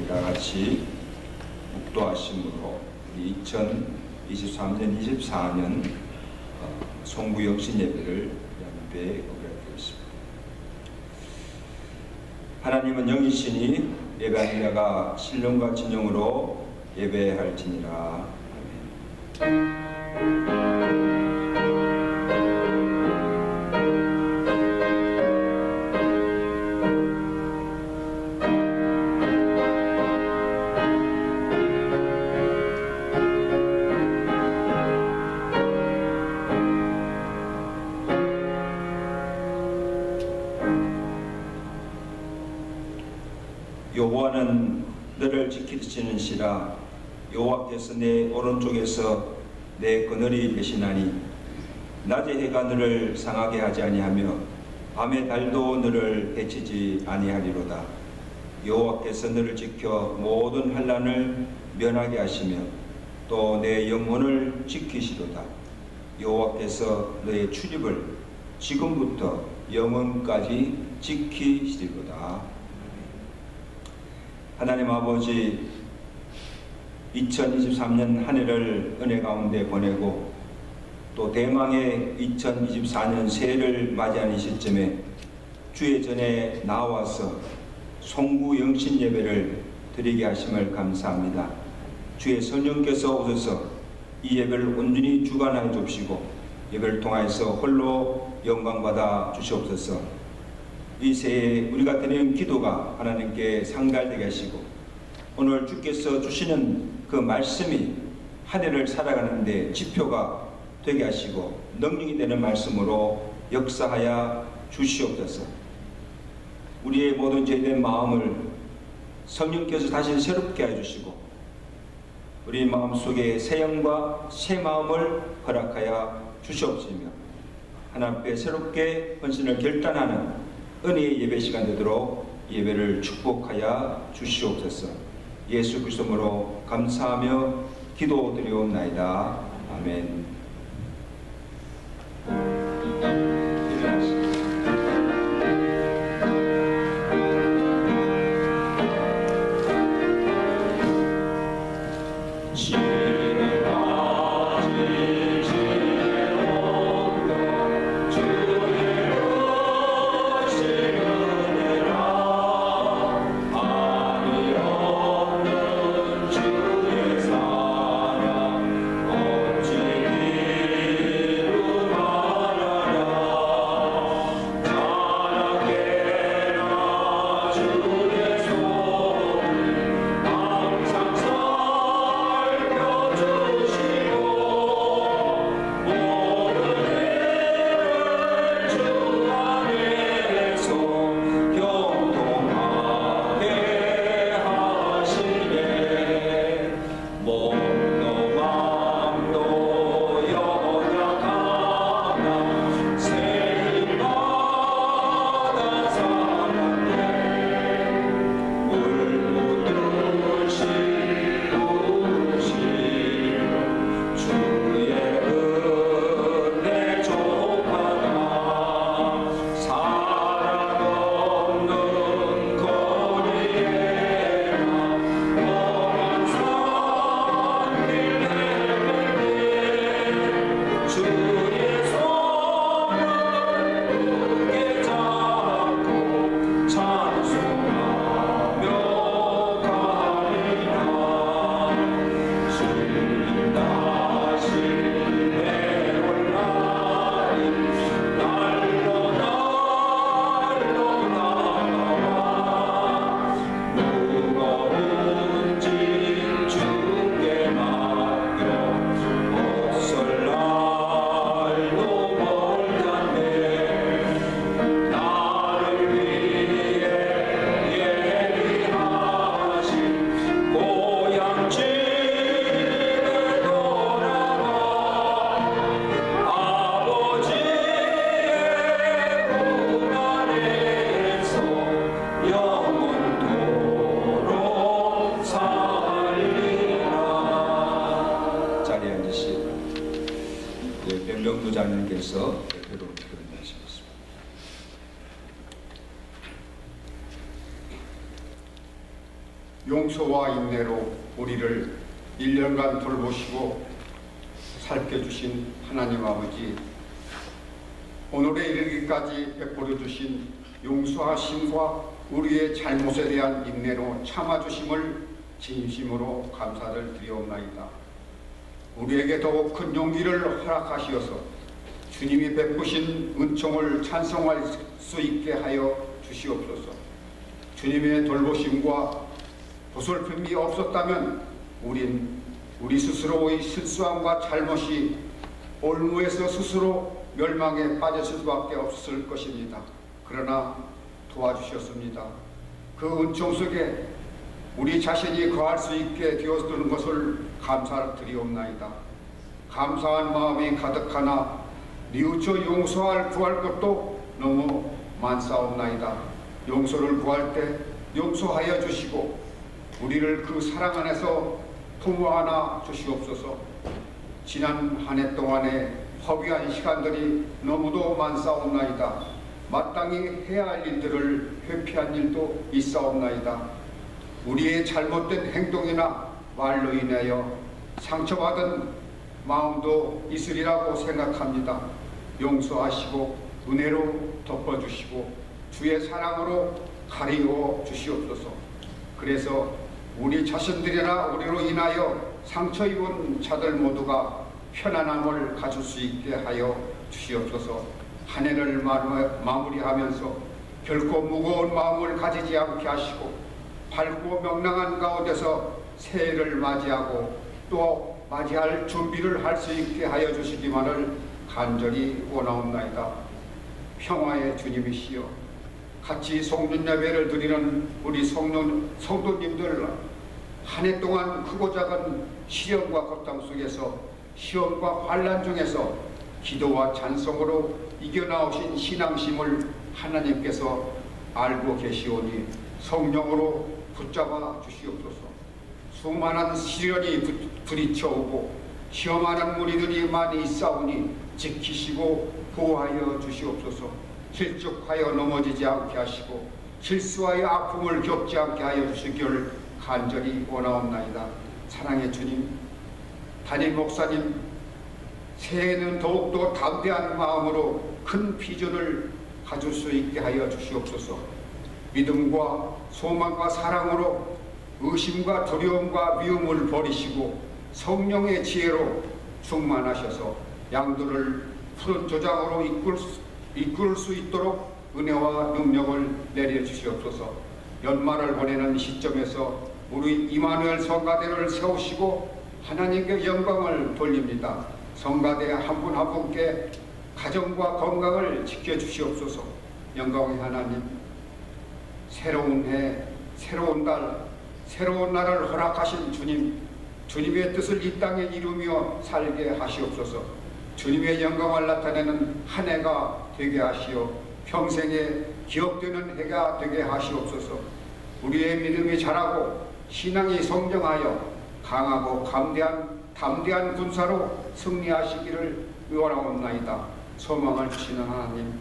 다 같이 묵도하심으로 우리 2023년, 24년 송구 영신 예배를 연배에 오게하겠습니다. 하나님은 영이시니 예배하는 자가 신령과 진정으로 예배할지니라. 아멘. 여호와는 너를 지키시는 시라. 여호와께서 내 오른쪽에서 내 그늘이 되시나니 낮에 해가 너를 상하게 하지 아니하며 밤에 달도 너를 해치지 아니하리로다. 여호와께서 너를 지켜 모든 환난을 면하게 하시며 또 내 영혼을 지키시로다. 여호와께서 너의 출입을 지금부터 영원까지 지키시리로다. 하나님 아버지, 2023년 한 해를 은혜 가운데 보내고 또 대망의 2024년 새해를 맞이하는 시점에 주의 전에 나와서 송구 영신 예배를 드리게 하심을 감사합니다. 주의 성령께서 오셔서 이 예배를 온전히 주관하여 주시고 예배를 통하여서 홀로 영광받아 주시옵소서. 이 새해 우리가 드리는 기도가 하나님께 상달되게 하시고 오늘 주께서 주시는 그 말씀이 한 해를 살아가는 데 지표가 되게 하시고 능력이 되는 말씀으로 역사하여 주시옵소서. 우리의 모든 죄된 마음을 성령께서 다시 새롭게 해주시고 우리 마음속에 새 영과 새 마음을 허락하여 주시옵시며 하나님 앞에 새롭게 헌신을 결단하는 은혜의 예배 시간 되도록 예배를 축복하여 주시옵소서. 예수 그리스도로 감사하며 기도드리옵나이다. 아멘. 변명부장님께서 대표로 변호하시겠습니다. 용서와 인내로 우리를 1년간 돌보시고 살펴주신 하나님 아버지, 오늘에 이르기까지 베풀어 주신 용서하심과 우리의 잘못에 대한 인내로 참아주심을 진심으로 감사를 드리옵나이다. 우리에게 더욱 큰 용기를 허락하시어서 주님이 베푸신 은총을 찬송할 수 있게 하여 주시옵소서. 주님의 돌보심과 보살핌이 없었다면 우리 스스로의 실수함과 잘못이 올무에서 스스로 멸망에 빠졌을 수밖에 없을 것입니다. 그러나 도와주셨습니다. 그 은총 속에 우리 자신이 거할 수 있게 되었던 것을 감사드리옵나이다. 감사한 마음이 가득하나 뉘우쳐 구할 것도 너무 많사옵나이다. 용서를 구할 때 용서하여 주시고 우리를 그 사랑 안에서 품어 안아 주시옵소서. 지난 한 해 동안에 허비한 시간들이 너무도 많사옵나이다. 마땅히 해야 할 일들을 회피한 일도 있사옵나이다. 우리의 잘못된 행동이나 말로 인하여 상처받은 마음도 있으리라고 생각합니다. 용서하시고 은혜로 덮어주시고 주의 사랑으로 가리워 주시옵소서. 그래서 우리 자신들이나 우리로 인하여 상처 입은 자들 모두가 편안함을 가질 수 있게 하여 주시옵소서. 한 해를 마무리하면서 결코 무거운 마음을 가지지 않게 하시고 밝고 명랑한 가운데서 새해를 맞이하고 또 맞이할 준비를 할 수 있게 하여 주시기만을 간절히 원하옵나이다. 평화의 주님이시여, 같이 성전 예배를 드리는 우리 성도님들 한 해 동안 크고 작은 시련과 고통 속에서 시험과 환난 중에서 기도와 찬송으로 이겨나오신 신앙심을 하나님께서 알고 계시오니 성령으로 붙잡아 주시옵소서. 수많은 시련이 부딪혀오고 시험하는 무리들이 많이 있사오니 지키시고 보호하여 주시옵소서. 실족하여 넘어지지 않게 하시고 실수하여 아픔을 겪지 않게 하여 주시기를 간절히 원하옵나이다. 사랑의 주님, 담임 목사님, 새해에는 더욱더 담대한 마음으로 큰 비전을 가질 수 있게 하여 주시옵소서. 믿음과 소망과 사랑으로 의심과 두려움과 미움을 버리시고 성령의 지혜로 충만하셔서 양들을 푸른 조장으로 이끌 수 있도록 은혜와 능력을 내려주시옵소서. 연말을 보내는 시점에서 우리 이마누엘 성가대를 세우시고 하나님께 영광을 돌립니다. 성가대 한 분 한 분께 가정과 건강을 지켜주시옵소서. 영광의 하나님, 새로운 해, 새로운 달, 새로운 날을 허락하신 주님, 주님의 뜻을 이 땅에 이루며 살게 하시옵소서. 주님의 영광을 나타내는 한 해가 되게 하시어 평생에 기억되는 해가 되게 하시옵소서. 우리의 믿음이 자라고 신앙이 성장하여 강하고 담대한 군사로 승리하시기를 원하옵나이다. 소망을 주시는 하나님,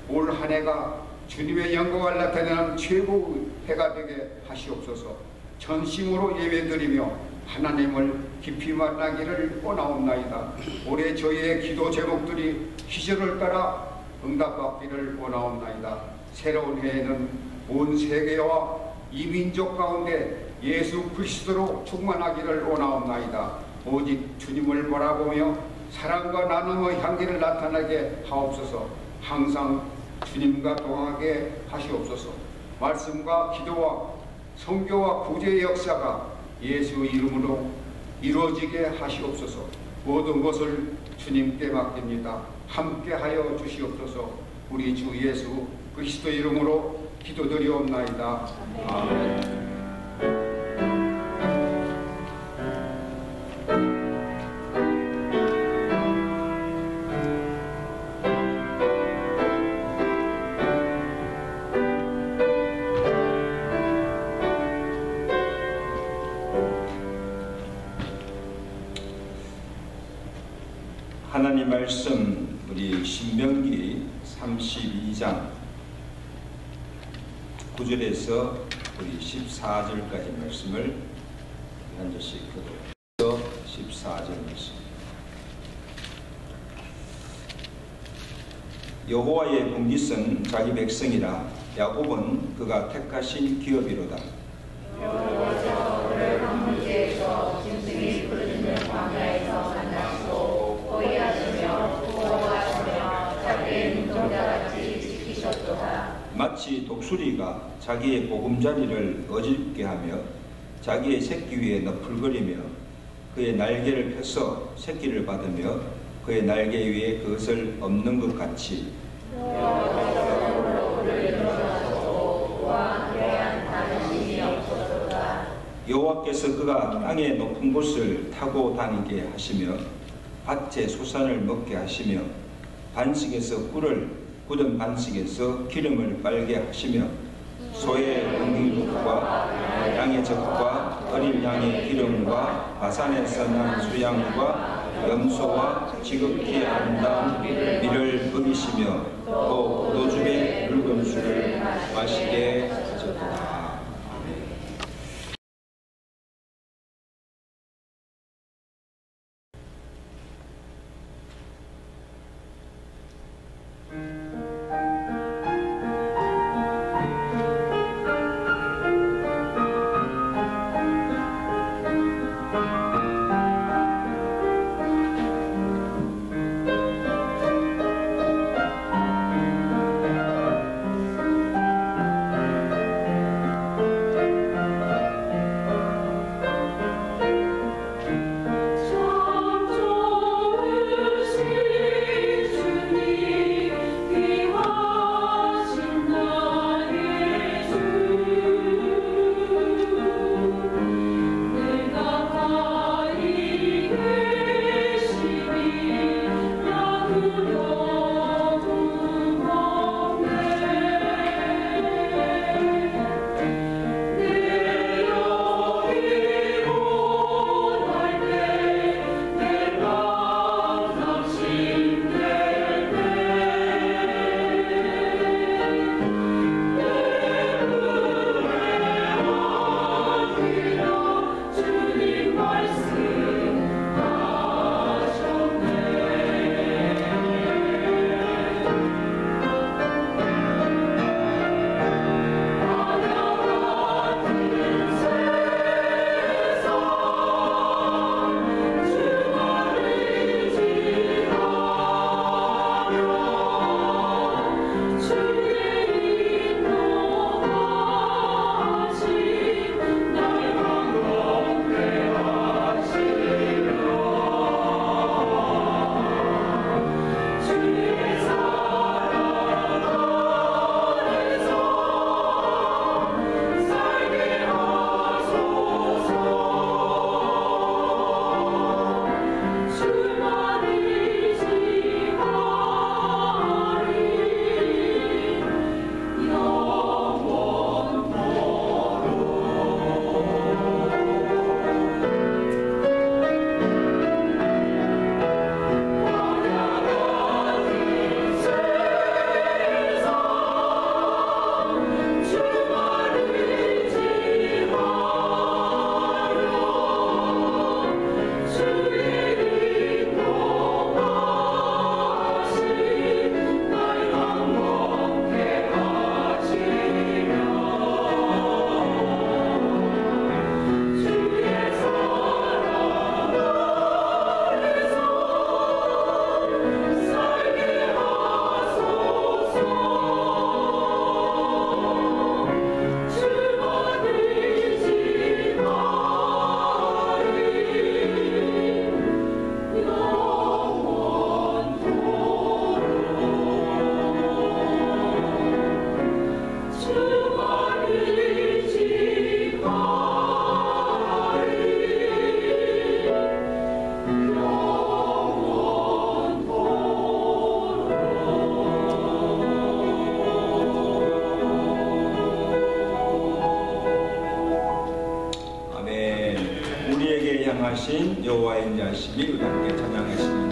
올 한 해가 주님의 영광을 나타내는 최고의 해가 되게 하시옵소서. 전심으로 예배드리며 하나님을 깊이 만나기를 원하옵나이다. 올해 저희의 기도 제목들이 시절을 따라 응답받기를 원하옵나이다. 새로운 해에는 온 세계와 이민족 가운데 예수 그리스도로 충만하기를 원하옵나이다. 오직 주님을 바라보며 사랑과 나눔의 향기를 나타나게 하옵소서. 항상 주님과 동행하게 하시옵소서. 말씀과 기도와 선교와 구제의 역사가 예수 이름으로 이루어지게 하시옵소서. 모든 것을 주님께 맡깁니다. 함께하여 주시옵소서. 우리 주 예수 그리스도 이름으로 기도드리옵나이다. 아멘. 하나님 말씀 우리 신명기 32장 9절에서 우리 14절까지 말씀을 한 절씩 교독해서 14절 말씀. 여호와의 분깃은 자기 백성이라. 야곱은 그가 택하신 기업이로다. 여호와께서 그를 광야에서 짐승이 부르짖는 광야에서 만나시고 보호하시며 자기의 눈동자같이 지키셨도다. 마치 독수리가 자기의 보금자리를 어질게 하며 자기의 새끼 위에 너풀거리며 그의 날개를 펴서 새끼를 받으며 그의 날개 위에 그것을 엎는 것 같이 여호와께서 그가 땅의 높은 곳을 타고 다니게 하시며 밭의 소산을 먹게 하시며 반식에서 꿀을 굳은 반식에서 기름을 빨게 하시며 소의 엉기육과 양의 젖과 어린 양의 기름과 바산에서 난 수양과 염소와 지극히 아름다운 밀을 먹이시며 또 포도주의 붉은 술을 마시게 하셨다. 향하신 여호와의 인자하심이 우리 함께 찬양하십니다.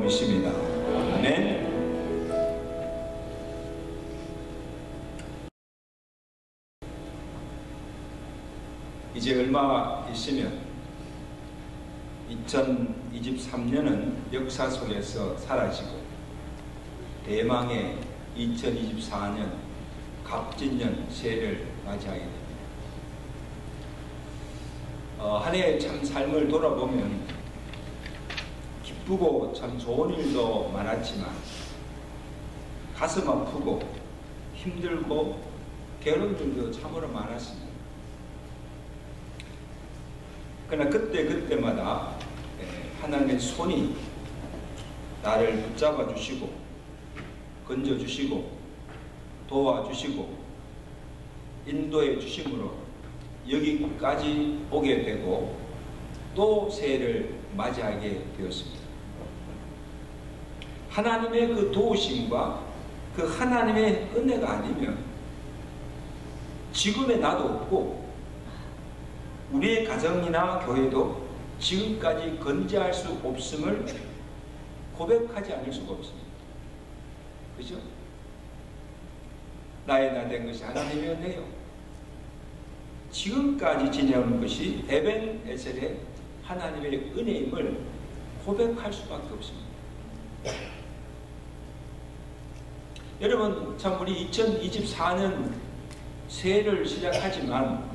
믿습니다. 아멘. 이제 얼마 있으면 2023년은 역사 속에서 사라지고 대망의 2024년 갑진년 새해를 맞이하게 됩니다. 한 해 참 삶을 돌아보면 기쁘고 참 좋은 일도 많았지만 가슴 아프고 힘들고 괴로운 일도 참으로 많았습니다. 그러나 그때마다 하나님의 손이 나를 붙잡아 주시고 건져 주시고 도와주시고 인도해 주심으로 여기까지 오게 되고 또 새해를 맞이하게 되었습니다. 하나님의 그 도우심과 그 하나님의 은혜가 아니면 지금의 나도 없고 우리의 가정이나 교회도 지금까지 건재할 수 없음을 고백하지 않을 수가 없습니다. 그죠? 나의 나 된 것이 하나님의 은혜요. 지금까지 지내온 것이 에벤에셀의 하나님의 은혜임을 고백할 수밖에 없습니다. 여러분, 참 우리 2024년 새해를 시작하지만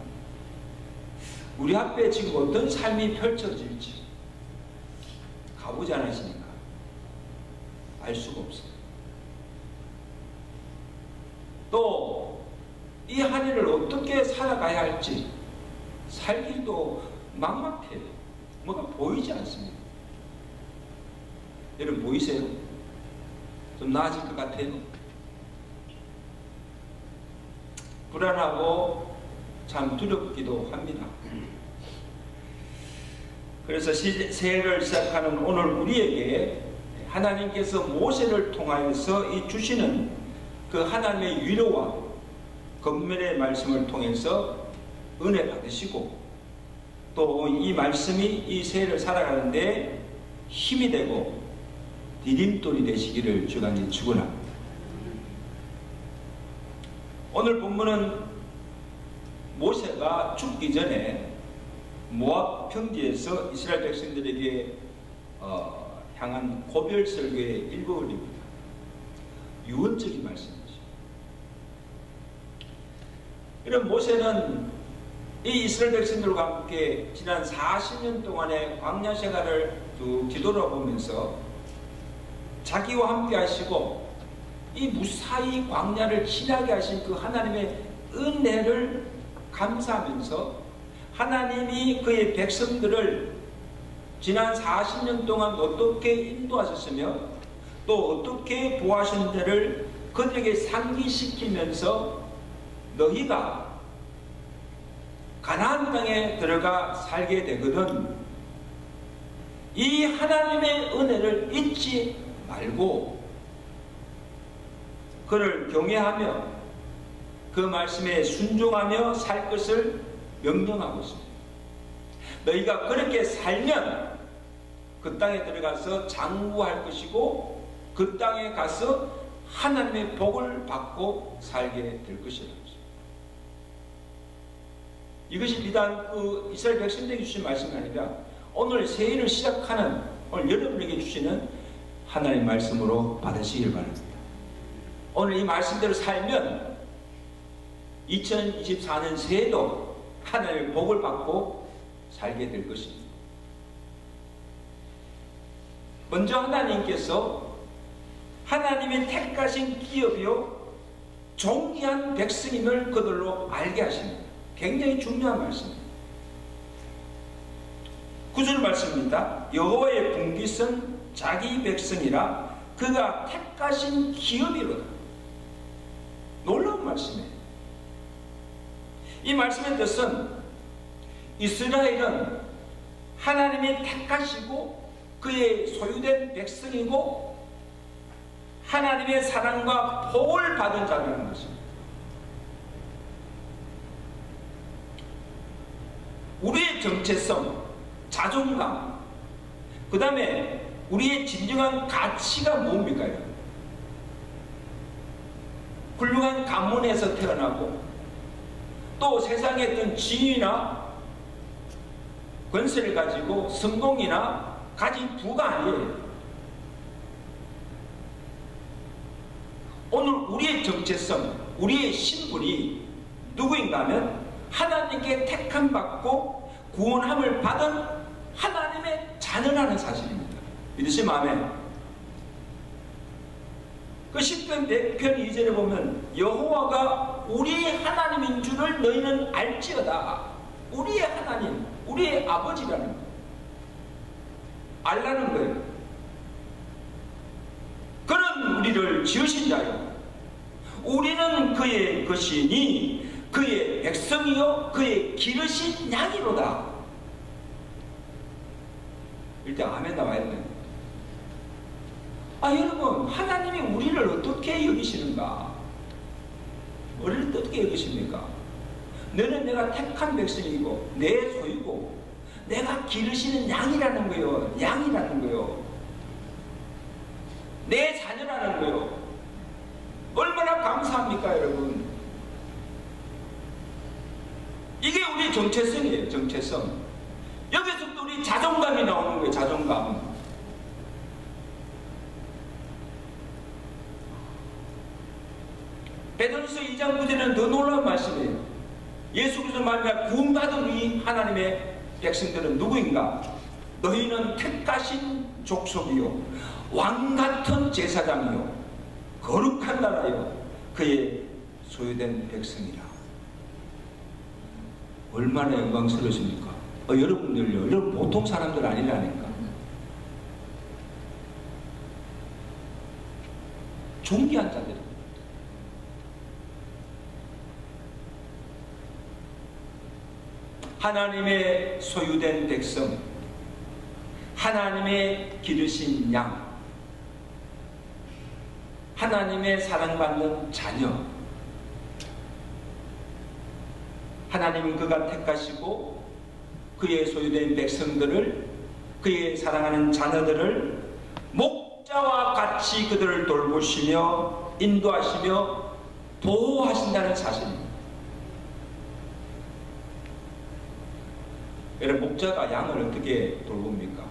우리 앞에 지금 어떤 삶이 펼쳐질지 가보지 않으시니까 알 수가 없어요. 또 이 한 해를 어떻게 살아가야 할지 살기도 막막해요. 뭐가 보이지 않습니다. 여러분 보이세요? 좀 나아질 것 같아요? 불안하고 참 두렵기도 합니다. 그래서 새해를 시작하는 오늘 우리에게 하나님께서 모세를 통하여서 이 주시는 그 하나님의 위로와 권면의 말씀을 통해서 은혜 받으시고 또 이 말씀이 이 새해를 살아가는데 힘이 되고 디딤돌이 되시기를 주가 축원합니다. 오늘 본문은 모세가 죽기 전에 모압 평지에서 이스라엘 백성들에게 향한 고별 설교의 일부분입니다. 유언적인 말씀이죠. 이런 모세는 이 이스라엘 백성들과 함께 지난 40년 동안의 광야 생활을 쭉 뒤돌아보면서 자기와 함께 하시고 이 무사히 광야를 지나게 하신 그 하나님의 은혜를 감사하면서 하나님이 그의 백성들을 지난 40년 동안 어떻게 인도하셨으며 또 어떻게 보호하셨는지를 그들에게 상기시키면서 너희가 가나안 땅에 들어가 살게 되거든 이 하나님의 은혜를 잊지 말고 그를 경외하며 그 말씀에 순종하며 살 것을 명령하고 있습니다. 너희가 그렇게 살면 그 땅에 들어가서 장구할 것이고 그 땅에 가서 하나님의 복을 받고 살게 될 것이다. 이것이 비단 그 이스라엘 백성들에게 주신 말씀이 아니라 오늘 새해를 시작하는 오늘 여러분에게 주시는 하나님의 말씀으로 받으시길 바랍니다. 오늘 이 말씀대로 살면 2024년 새해도 하나님의 복을 받고 살게 될 것입니다. 먼저 하나님께서 하나님의 택하신 기업이요 존귀한 백성임을 그들로 알게 하십니다. 굉장히 중요한 말씀입니다. 9절 말씀입니다. 여호와의 분깃은 자기 백성이라 그가 택하신 기업이로다. 놀라운 말씀이에요. 이 말씀의 뜻은 이스라엘은 하나님이 택하시고 그의 소유된 백성이고 하나님의 사랑과 복을 받은 자라는 것입니다. 우리의 정체성, 자존감, 그 다음에 우리의 진정한 가치가 뭡니까? 훌륭한 가문에서 태어나고 또 세상에 어떤 지위나 권세를 가지고 성공이나 가진 부가 아니에요. 오늘 우리의 정체성, 우리의 신분이 누구인가 하면 하나님께 택함받고 구원함을 받은 하나님의 자녀라는 사실입니다. 믿으시면 아멘. 그 10편 100편 2절에 보면 여호와가 우리의 하나님인 줄을 너희는 알지어다. 우리의 하나님, 우리의 아버지라는 거예요. 알라는 거예요. 그는 우리를 지으신 자요 우리는 그의 것이니 그의 백성이요 그의 기르신 양이로다. 일단 아멘 나와야 됩니다. 여러분, 하나님이 우리를 어떻게 여기시는가? 우리를 어떻게 여기십니까? 너는 내가 택한 백성이고 내 소유고 내가 기르시는 양이라는 거요. 양이라는 거요. 내 자녀라는 거요. 얼마나 감사합니까, 여러분? 이게 우리 정체성이에요. 정체성. 여기서부터 우리 자존감이 나오는 거예요. 자존감. 베드로서 2장 9절에는 더 놀라운 말씀이에요. 예수 그리스도 말미암아 구원받은 이 하나님의 백성들은 누구인가? 너희는 택하신 족속이요 왕같은 제사장이요 거룩한 나라요 그의 소유된 백성이라. 얼마나 영광스러우십니까? 여러분들요, 여러분 보통 사람들 아니라니까. 존귀한 자들. 하나님의 소유된 백성, 하나님의 기르신 양, 하나님의 사랑받는 자녀. 하나님은 그가 택하시고 그의 소유된 백성들을, 그의 사랑하는 자녀들을 목자와 같이 그들을 돌보시며 인도하시며 보호하신다는 사실입니다. 여러분, 목자가 양을 어떻게 돌봅니까?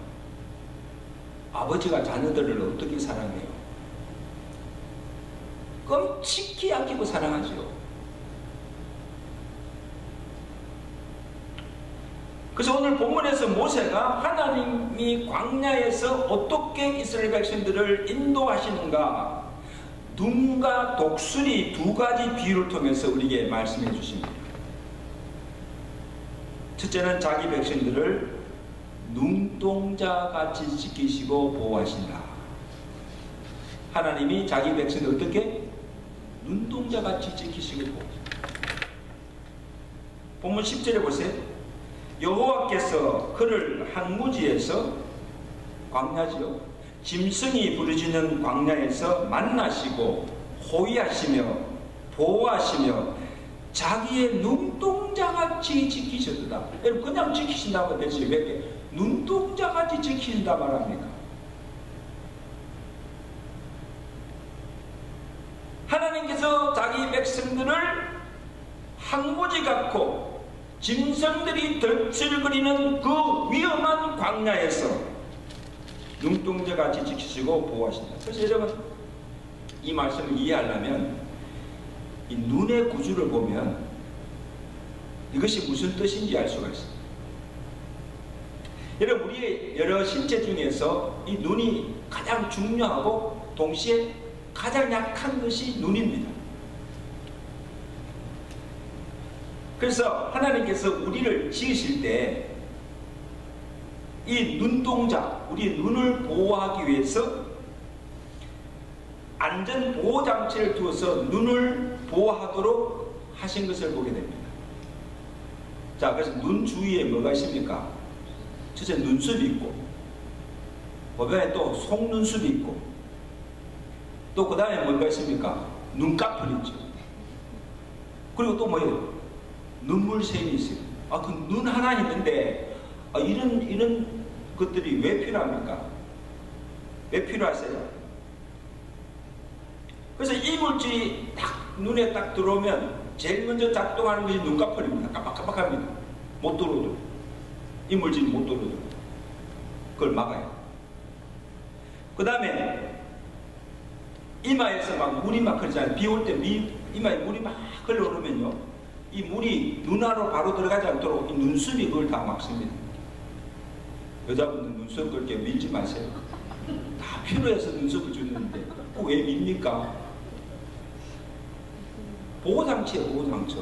아버지가 자녀들을 어떻게 사랑해요? 끔찍히 아끼고 사랑하죠. 그래서 오늘 본문에서 모세가 하나님이 광야에서 어떻게 이스라엘 백성들을 인도하시는가, 눈과 독수리 두 가지 비유를 통해서 우리에게 말씀해 주십니다. 첫째는 자기 백성들을 눈동자같이 지키시고 보호하신다. 하나님이 자기 백성들 어떻게? 눈동자같이 지키시고 보호하신다. 본문 10절에 보세요. 여호와께서 그를 항무지에서, 광야지요, 짐승이 부르짖는 광야에서 만나시고 호위하시며 보호하시며 자기의 눈동자같이 지키셨다. 여러분, 그냥 지키신다고 되지 왜 이렇게 눈동자같이 지키신다 말합니까? 하나님께서 자기 백성들을 항무지 같고 짐승들이 덜칠거리는 그 위험한 광야에서 눈동자같이 지키시고 보호하신다. 그래서 여러분, 이 말씀을 이해하려면 이 눈의 구주를 보면 이것이 무슨 뜻인지 알 수가 있습니다. 여러분, 우리의 여러 신체 중에서 이 눈이 가장 중요하고 동시에 가장 약한 것이 눈입니다. 그래서 하나님께서 우리를 지으실 때 이 눈동자, 우리 눈을 보호하기 위해서 안전보호장치를 두어서 눈을 보호하도록 하신 것을 보게 됩니다. 자, 그래서 눈 주위에 뭐가 있습니까? 첫째, 눈썹이 있고, 그다음에 또 속눈썹이 있고, 또 그 다음에 뭐가 있습니까? 눈꺼풀 있죠. 그리고 또 뭐예요? 눈물샘이 있어요. 그 눈 하나 있는데 이런 것들이 왜 필요합니까? 왜 필요하세요? 그래서 이물질이 딱 눈에 딱 들어오면 제일 먼저 작동하는 것이 눈꺼풀입니다. 깜빡깜빡합니다. 못 들어오도록. 이물질이 못 들어오도록. 그걸 막아요. 그 다음에 이마에서 막 물이 막 흐르잖아요. 비 올 때 이마에 물이 막 흘러오르면요, 이 물이 눈 안으로 바로 들어가지 않도록 이 눈썹이 그걸 다 막습니다. 여자분들 눈썹 그렇게 밀지 마세요. 다 필요해서 눈썹을 주는데 그거 왜 밉니까? 보호장치예요, 보호장치.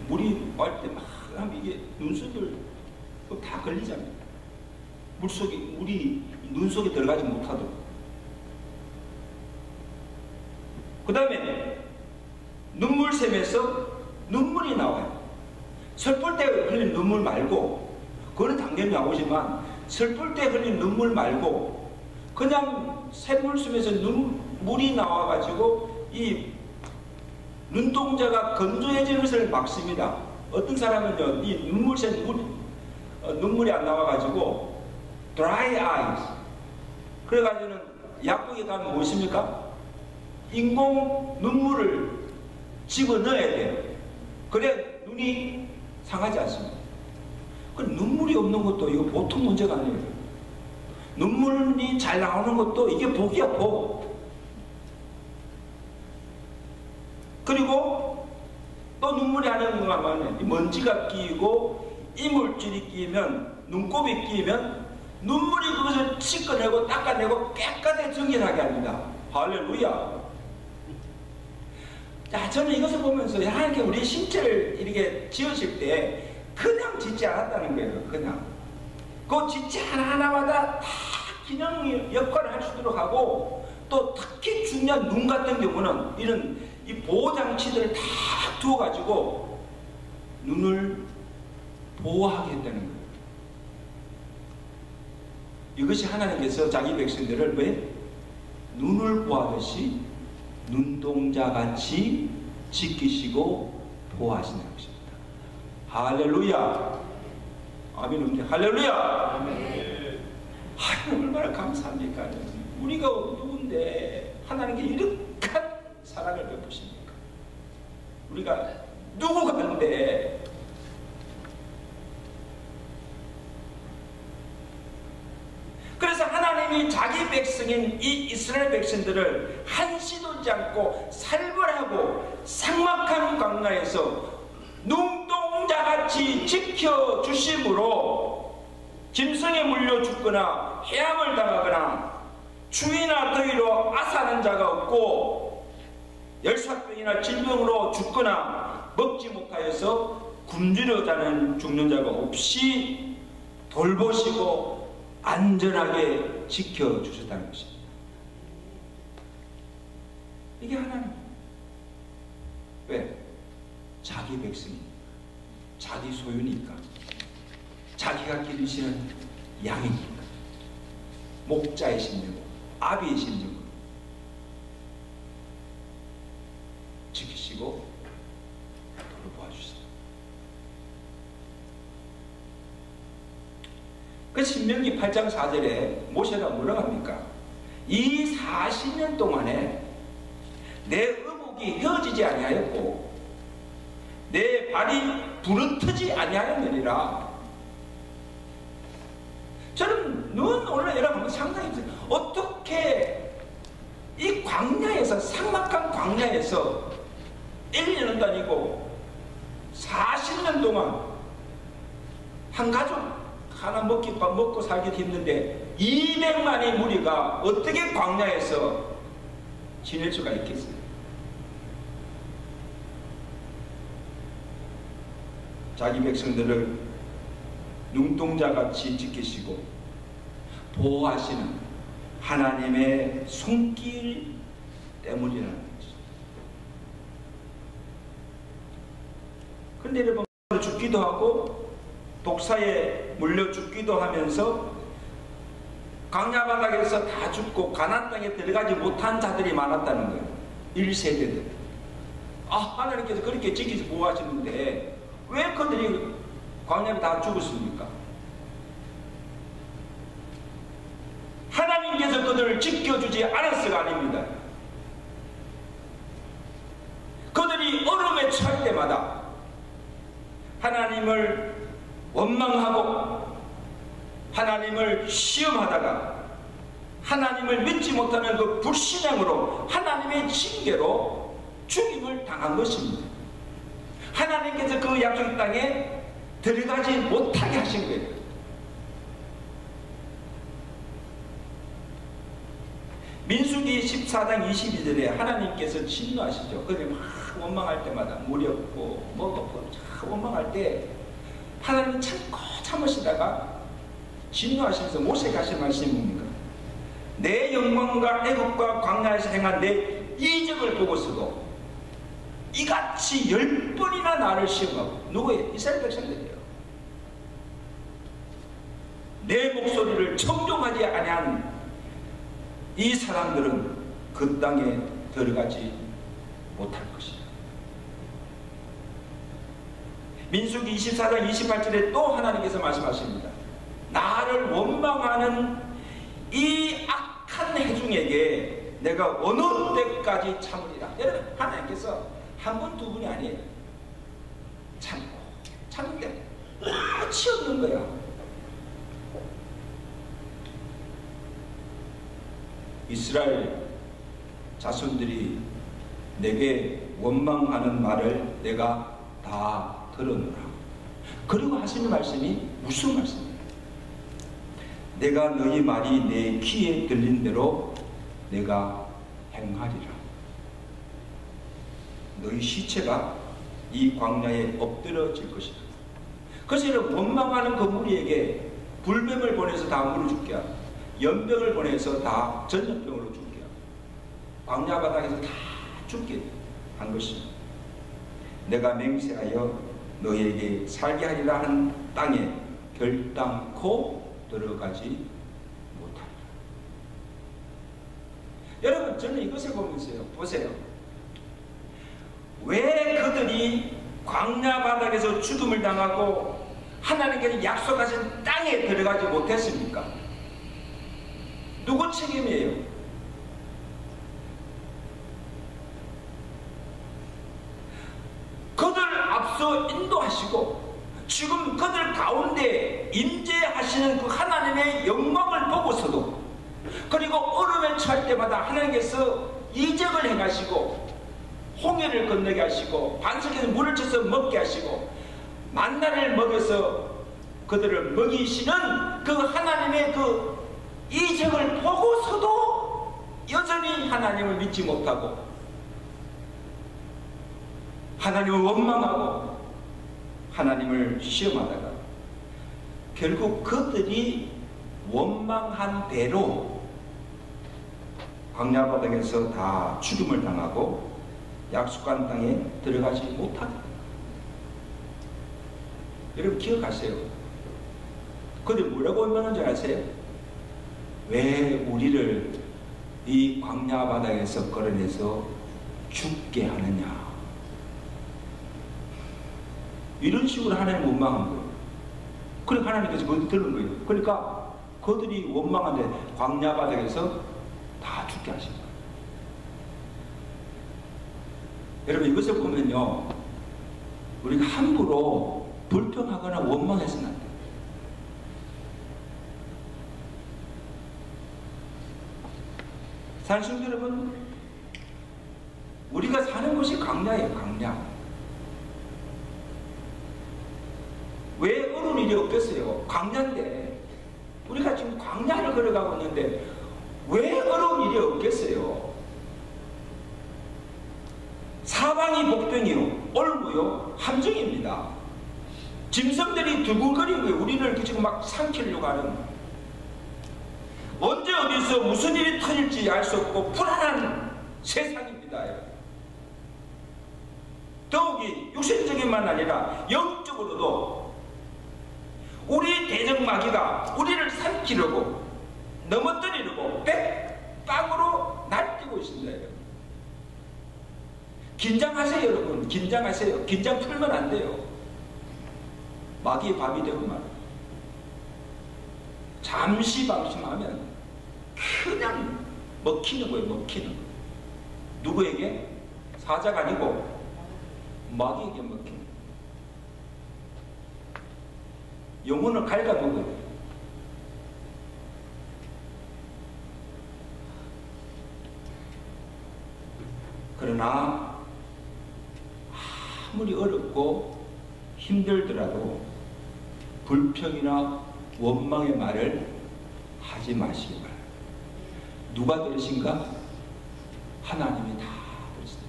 물이 올 때 막 하면 이게 눈썹을 다 걸리잖아요. 물이 눈 속에 들어가지 못하도록. 그 다음에 눈물샘에서 눈물이 나와요. 슬플 때 흘린 눈물 말고, 그거는 당연히 나오지만 슬플 때 흘린 눈물 말고 그냥 샘물샘에서 눈물이 나와가지고 이 눈동자가 건조해지는 것을 막습니다. 어떤 사람은요, 이 눈물샘 눈물이 안 나와가지고 dry eyes. 그래가지고는 약국에 가면 무엇입니까? 인공 눈물을 집어넣어야 돼요. 그래 눈이 상하지 않습니다. 그 눈물이 없는 것도 이거 보통 문제가 아니에요. 눈물이 잘 나오는 것도 이게 복이야, 복. 그리고 또 눈물이 안 나는 것만 먼지가 끼고 이물질이 끼면, 눈곱이 끼면 눈물이 그것을 씻어내고 닦아내고 깨끗하게 정결하게 합니다. 할렐루야. 자, 저는 이것을 보면서 하나님께 우리 신체를 이렇게 지으실 때 그냥 짓지 않았다는 거예요. 그냥 그 짓지 하나하나마다 다 기능 역할을 할 수 있도록 하고, 또 특히 중요한 눈 같은 경우는 이런 이 보호장치들을 다 두어가지고 눈을 보호하게 했다는 거예요. 이것이 하나님께서 자기 백성들을 왜 눈을 보호하듯이 눈동자같이 지키시고 보호하신다는 것입니다. 할렐루야. 아멘. 할렐루야. 아멘. 하나님 얼마나 감사합니까? 우리가 누군데 하나님께 이렇게 사랑을 베푸십니까? 우리가 누구간데? 그래서 하나님이 자기 백성인 이 이스라엘 백성들을 한시도 지 않고 살벌하고 삭막한 광야에서 눈동자같이 지켜주심으로 짐승에 물려 죽거나 해함을 당하거나 추위나 더위로 아사하는 자가 없고 열사병이나 질병으로 죽거나 먹지 못하여서 굶주려 죽는 자가 없이 돌보시고 안전하게 지켜주셨다는 것입니다. 이게 하나님. 왜? 자기 백성이니까, 자기 소유니까, 자기가 기르시는 양이니까, 목자의 심령, 아비의 심령으로 지키시고 돌보아주시다. 그 신명기 8장 4절에 모세가 뭐라고 합니까? 이 40년 동안에 내 의복이 휘어지지 아니하였고 내 발이 부르트지 아니하였느니라. 저는 오늘 여러분 상당히 어떻게 이 광야에서, 삭막한 광야에서 1년은 다니고 40년 동안 한 가족 하나 먹고 살기 힘든데 200만의 무리가 어떻게 광야에서 지낼 수가 있겠어요? 자기 백성들을 눈동자같이 지키시고 보호하시는 하나님의 손길 때문이라는 거죠. 그런데 여러분, 죽기도 하고 독사에 물려 죽기도 하면서 광야 바닥에서 다 죽고 가나안 땅에 들어가지 못한 자들이 많았다는 거예요. 1세대들. 하나님께서 그렇게 지키시 보호하시는데 왜 그들이 광야에 다 죽었습니까? 하나님께서 그들을 지켜주지 않았어가 아닙니다. 그들이 어려움에 처할 때마다 하나님을 원망하고 하나님을 시험하다가 하나님을 믿지 못하는 그 불신앙으로 하나님의 징계로 죽임을 당한 것입니다. 하나님께서 그 약속 땅에 들어가지 못하게 하신 거예요. 민수기 14장 22절에 하나님께서 진노하시죠. 그들이 막 원망할 때마다 물이 없고 뭐도 없고 참 원망할 때 하나님은 참고 참으시다가 진노하시면서 모세에게 하신 말씀이 뭡니까? 내 영광과 애국과 광야에서 행한 내 이적을 보고서도 이같이 10번이나 나를 시험하고 누구예요? 이스라엘 백성들이에요. 내 목소리를 청종하지 아니한 이 사람들은 그 땅에 들어가지 못할 것이다. 민수기 24장 28절에 또 하나님께서 말씀하십니다. 나를 원망하는 이 악한 회중에게 내가 어느 때까지 참으리라. 여러분, 하나님께서 한 번, 두 번이 아니에요. 참는데 끝이 없는 거야. 이스라엘 자손들이 내게 원망하는 말을 내가 다 들어놓으라. 그리고 하시는 말씀이 무슨 말씀이에요? 내가 너희 말이 내 귀에 들린 대로 내가 행하리라. 너희 시체가 이 광야에 엎드러질 것이다. 그래서 원망하는 그 무리에게 불뱀을 보내서 다 물어 죽게 하고 연병을 보내서 다 전염병으로 죽게 하고 광야 바닥에서 다 죽게 한 것입니다. 내가 맹세하여 너희에게 살게 하리라 한 땅에 결단코 들어가지 못하리라. 여러분, 저는 이것을 보면서요, 보세요. 왜 그들이 광야 바닥에서 죽음을 당하고 하나님께서 약속하신 땅에 들어가지 못했습니까? 누구 책임이에요? 그들 앞서 인도하시고 지금 그들 가운데 임재하시는 그 하나님의 영광을 보고서도, 그리고 어려움에 처할 때마다 하나님께서 이적을 행하시고 홍해를 건너게 하시고 반석에서 물을 쳐서 먹게 하시고 만나를 먹여서 그들을 먹이시는 그 하나님의 그 이적을 보고서도 여전히 하나님을 믿지 못하고 하나님을 원망하고 하나님을 시험하다가 결국 그들이 원망한 대로 광야 바닥에서 다 죽임을 당하고 약속한 땅에 들어가지 못하다. 여러분 기억하세요. 그들 뭐라고 원망한 줄 아세요? 왜 우리를 이 광야 바닥에서 끌어내서 죽게 하느냐. 이런 식으로 하나님 원망한 거예요. 그러니까 하나님께서 그걸 들은 거예요. 그러니까 그들이 원망한데 광야 바닥에서 다 죽게 하신 거예요. 여러분 이것을 보면요, 우리가 함부로 불평하거나 원망해서는 안 돼요. 산신도 여러분, 우리가 사는 곳이 광야예요. 광야. 왜 어려운 일이 없겠어요? 광야인데. 우리가 지금 광야를 걸어가고 있는데 왜 어려운 일이 없겠어요? 사방이 복병이요, 올무요, 함정입니다. 짐승들이 두근거리는 거예요. 우리를 지금 막 삼키려고 하는. 언제 어디서 무슨 일이 터질지 알 수 없고 불안한 세상입니다. 더욱이 육신적인만 아니라 영적으로도 우리 대적마귀가 우리를 삼키려고 넘어뜨리려고 백방으로 날뛰고 있습니다. 긴장하세요 여러분. 긴장하세요. 긴장 풀면 안 돼요. 마귀의 밥이 되고 말이에요. 잠시 방심하면 그냥 먹히는 거예요. 먹히는 거. 누구에게? 사자가 아니고 마귀에게 먹히는 거예요. 영혼을 갉아먹어요. 그러나 아무리 어렵고 힘들더라도 불평이나 원망의 말을 하지 마시기 바랍니다. 누가 들으신가? 하나님이 다 들으시다.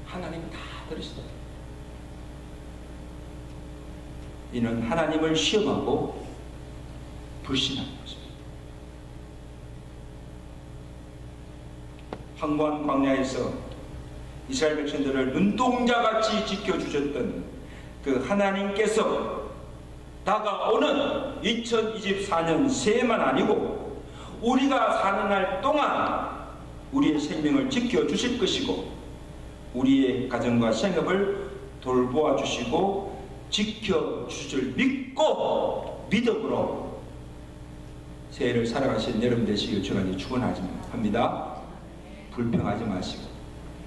하나님이 다 들으시다. 이는 하나님을 시험하고 불신하는 것입니다. 황무한 광야에서 이스라엘 백성들을 눈동자같이 지켜주셨던 그 하나님께서 다가오는 2024년 새해만 아니고 우리가 사는 날 동안 우리의 생명을 지켜주실 것이고 우리의 가정과 생업을 돌보아 주시고 지켜주실 줄 믿고 믿음으로 새해를 살아가신 여러분 되시길 주간에 축원합니다. 불평하지 마시고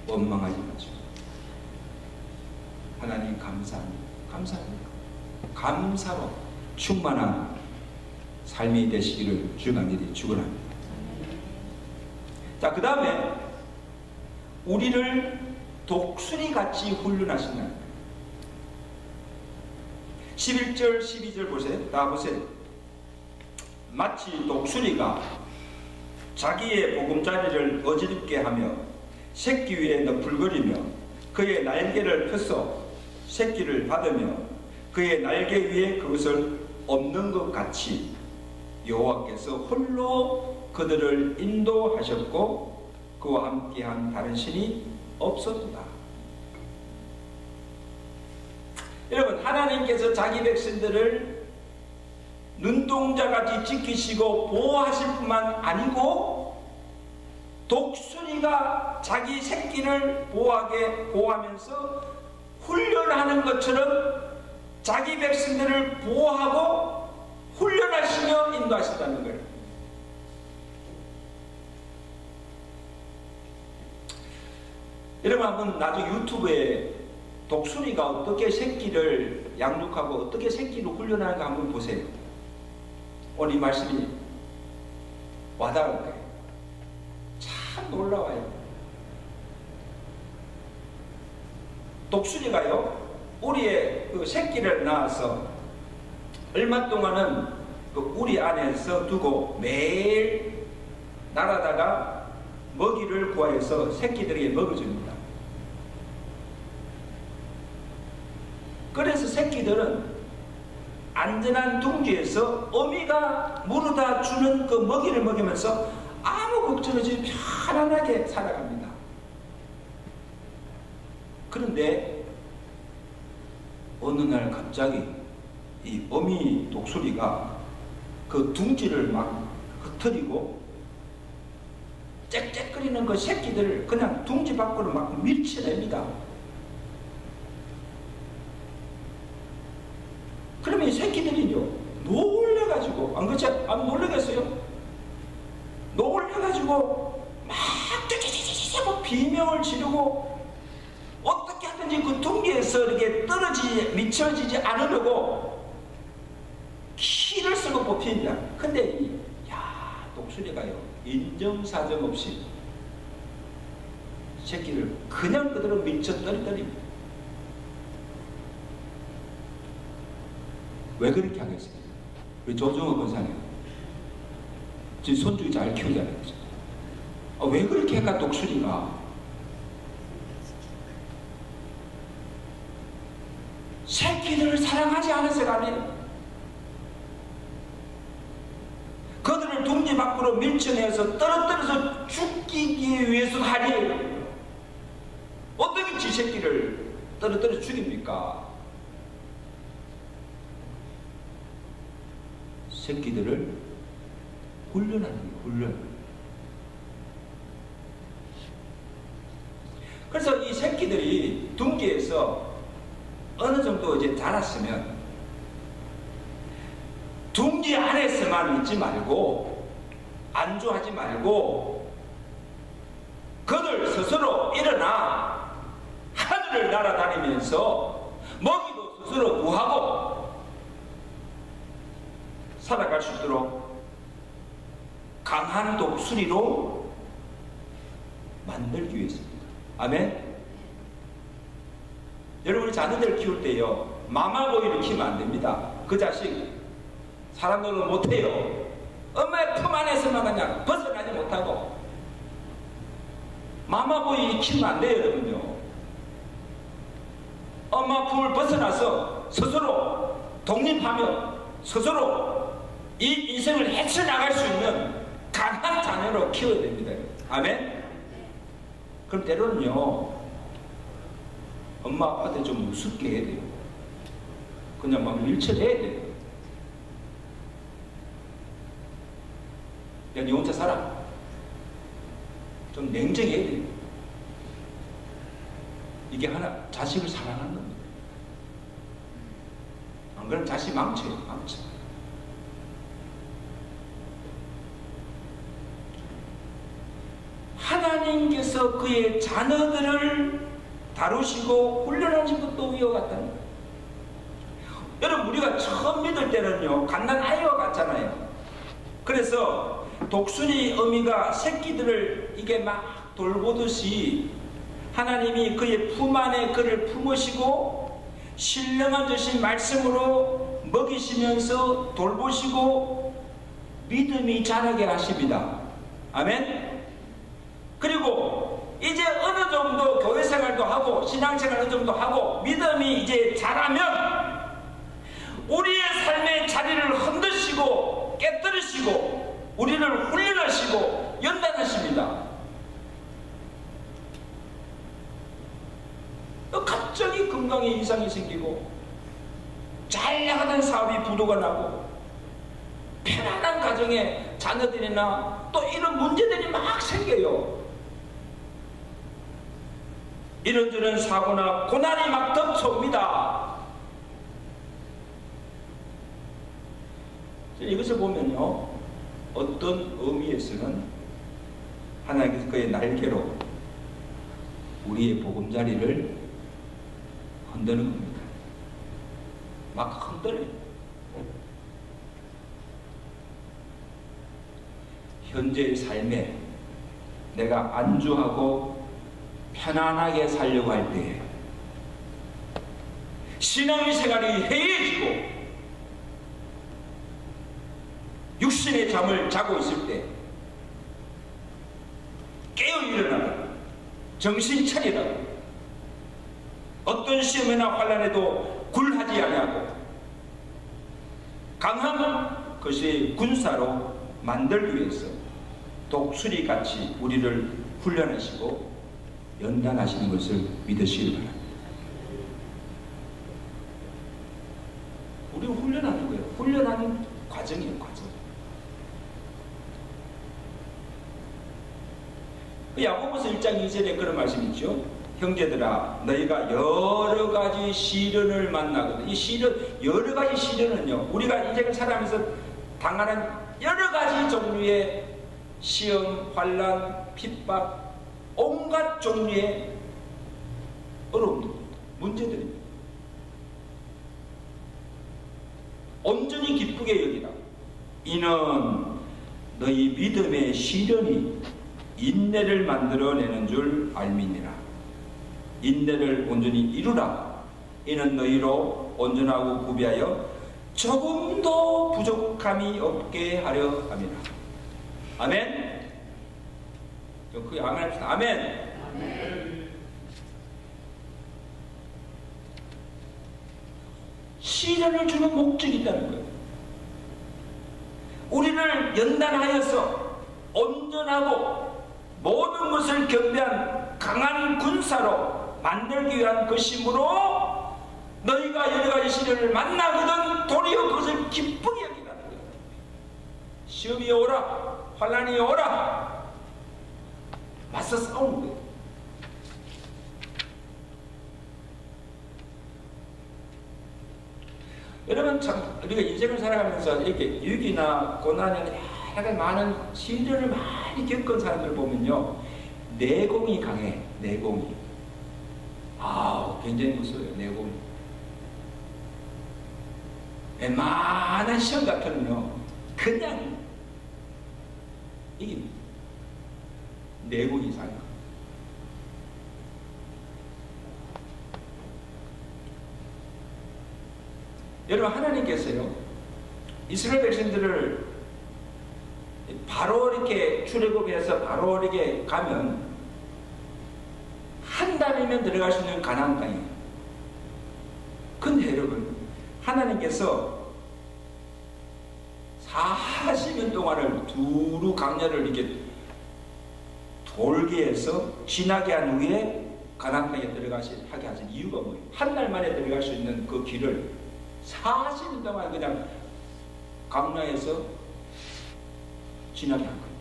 원망하지 마시고 하나님 감사합니다. 감사합니다. 감사로 충만한 삶이 되시기를 주간일이 축원합니다. 자, 그 다음에 우리를 독수리같이 훈련하신다. 11절 12절 보세요. 다 보세요. 마치 독수리가 자기의 보금자리를 어지럽게 하며 새끼 위에 너풀거리며 그의 날개를 펴서 새끼를 받으며 그의 날개 위에 그것을 엎는 것 같이 여호와께서 홀로 그들을 인도하셨고 그와 함께한 다른 신이 없었도다. 여러분, 하나님께서 자기 백성들을 눈동자같이 지키시고 보호하실 뿐만 아니고 독수리가 자기 새끼를 보호하면서 훈련하는 것처럼 자기 백성들을 보호하고 훈련하시며 인도하신다는 거예요. 여러분, 한번 나중에 유튜브에 독수리가 어떻게 새끼를 양육하고 어떻게 새끼를 훈련하는가 한번 보세요. 오늘 이 말씀이 와닿을 거예요. 참 놀라워요. 독수리가요, 우리의 그 새끼를 낳아서 얼마 동안은 그 우리 안에서 두고 매일 날아다가 먹이를 구하여서 새끼들에게 먹어줍니다. 그래서 새끼들은 안전한 둥지에서 어미가 물어다 주는 그 먹이를 먹이면서 아무 걱정 없이 편안하게 살아갑니다. 그런데 어느 날 갑자기 이 어미 독수리가 그 둥지를 막 흩어리고 짹짹거리는 그 새끼들을 그냥 둥지 밖으로 막 밀쳐냅니다. 그러면 이 새끼들이요, 놀래가지고, 안 그렇지? 안 놀래겠어요? 놀래가지고 막 쩌쩌쩌쩌쩌 비명을 지르고 어떻게 하든지 그 둥지에서 이렇게 미쳐지지 않으려고 키를 쓰고 뽑힙니다. 근데 독수리가요, 인정사정 없이 새끼를 그냥 그대로 밀쳐 떨어뜨립니다. 왜 그렇게 하겠습니까? 우리 조정호 권사님 지금 손주기 잘 키우잖아요. 왜 그렇게 할까? 독수리가 새끼들을 사랑하지 않아서가 아니에요. 그들을 둥지 밖으로 밀쳐내서 떨어뜨려서 죽이기 위해서도 아니에요. 어떻게 지 새끼를 떨어뜨려 죽입니까? 새끼들을 훈련하는 거예요. 훈련. 그래서 이 새끼들이 둥지에서 어느 정도 이제 자랐으면 둥지 안에서만 있지 말고 안주하지 말고 그들 스스로 일어나 하늘을 날아다니면서 먹이도 스스로 구하고 살아갈 수 있도록 강한 독수리로 만들기 위해서입니다. 아멘. 여러분이 자녀들 키울 때요, 마마보이를 키우면 안 됩니다. 그 자식 사람들은 못해요. 엄마의 품 안에서만 그냥 벗어나지 못하고. 마마보이 키우면 안 돼요, 여러분요. 엄마 품을 벗어나서 스스로 독립하며 스스로 이 인생을 헤쳐나갈 수 있는 강한 자녀로 키워야 됩니다. 아멘. 그럼 때로는요, 엄마 아빠한테 좀 무섭게 해야 돼요. 그냥 막 밀쳐내야 돼요. 야, 니 혼자 살아. 좀 냉정해야 돼요. 이게 하나, 자식을 사랑하는 겁니다. 안 그러면 자식 망쳐요, 망쳐. 하나님께서 그의 자녀들을 다루시고 훈련하신 것도 이와 같다는 거예요. 여러분, 우리가 처음 믿을 때는요, 갓난아이와 같잖아요. 그래서 독수리 어미가 새끼들을 이게 막 돌보듯이 하나님이 그의 품 안에 그를 품으시고 신령한 주신 말씀으로 먹이시면서 돌보시고 믿음이 자라게 하십니다. 아멘. 그리고 이제 어느 정도 교회 생활도 하고 신앙생활 어느 정도 하고 믿음이 이제 자라면 우리의 삶의 자리를 흔드시고 깨뜨리시고 우리를 훈련하시고 연단하십니다. 갑자기 건강에 이상이 생기고 잘 나가던 사업이 부도가 나고 편안한 가정에 자녀들이나 또 이런 문제들이 막 생겨요. 이런저런 사고나 고난이 막 덮쳐옵니다. 이것을 보면요, 어떤 의미에서는 하나님께서 그의 날개로 우리의 보금자리를 흔드는 겁니다. 막 흔들어요. 현재의 삶에 내가 안주하고 편안하게 살려고 할 때 신앙생활이 해이해지고 육신의 잠을 자고 있을 때 깨어 일어나라, 정신 차리라, 어떤 시험이나 환난에도 굴하지 아니하고 강한 것이 군사로 만들기 위해서 독수리같이 우리를 훈련하시고 연단하시는 것을 믿으시기 바랍니다. 우리를 훈련하는 거예요. 훈련하는 과정이에요, 과정. 야고보서 1장 2절에 그런 말씀이 있죠. 형제들아, 너희가 여러 가지 시련을 만나거든. 이 시련, 여러 가지 시련은요, 우리가 인생을 살아가면서 당하는 여러 가지 종류의 시험, 환난, 핍박, 온갖 종류의 어려움들입니다. 문제들입니다. 온전히 기쁘게 여기라. 이는 너희 믿음의 시련이 인내를 만들어내는 줄 알미니라. 인내를 온전히 이루라. 이는 너희로 온전하고 구비하여 조금도 부족함이 없게 하려 함이라. 아멘. 크게 아멘 합시다. 아멘. 아멘. 시련을 주는 목적이 있다는 거예요. 우리를 연단하여서 온전하고 모든 것을 경배한 강한 군사로 만들기 위한 것이므로 너희가 여러 가지 시련을 만나거든 도리어 그것을 기쁘게 여기라는 거예요. 시험이 오라, 환난이 오라, 맞서 싸우는 거예요. 여러분 참 우리가 인생을 살아가면서 이렇게 위기나 고난이나 약간 많은 시련을 많이 겪은 사람들 보면요, 내공이 강해. 내공이. 굉장히 무서워요. 내공이. 웬만한 시험 같으면요 그냥 이깁니다. 내공이 이상해요. 여러분, 하나님께서요 이스라엘 백성들을 바로 이렇게 출애굽해서 바로 이렇게 가면 한 달이면 들어갈 수 있는 가나안 땅이에요. 근데 여러분, 하나님께서 40년 동안을 두루 강야를 이렇게 돌게 해서 지나게 한 후에 가나안 땅에 하게 하신 이유가 뭐예요? 한 달 만에 들어갈 수 있는 그 길을 40년 동안 그냥 강야에서 지나게 한 거예요.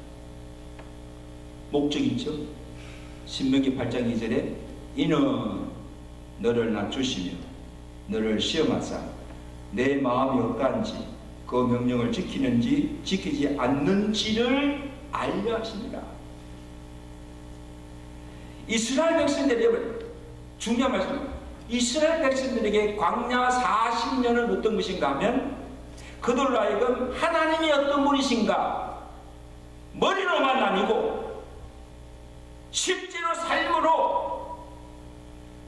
목적이 있죠. 신명기 8장 2절에 이는 너를 낮추시며 너를 시험하사 내 마음이 어떠한지 그 명령을 지키는지 지키지 않는지를 알려 하시니라. 이스라엘 백성들이 중요한 말씀입니다. 이스라엘 백성들에게 광야 40년은 어떤 것인가 하면 그들로 하여금 하나님이 어떤 분이신가 머리로만 아니고 실제로 삶으로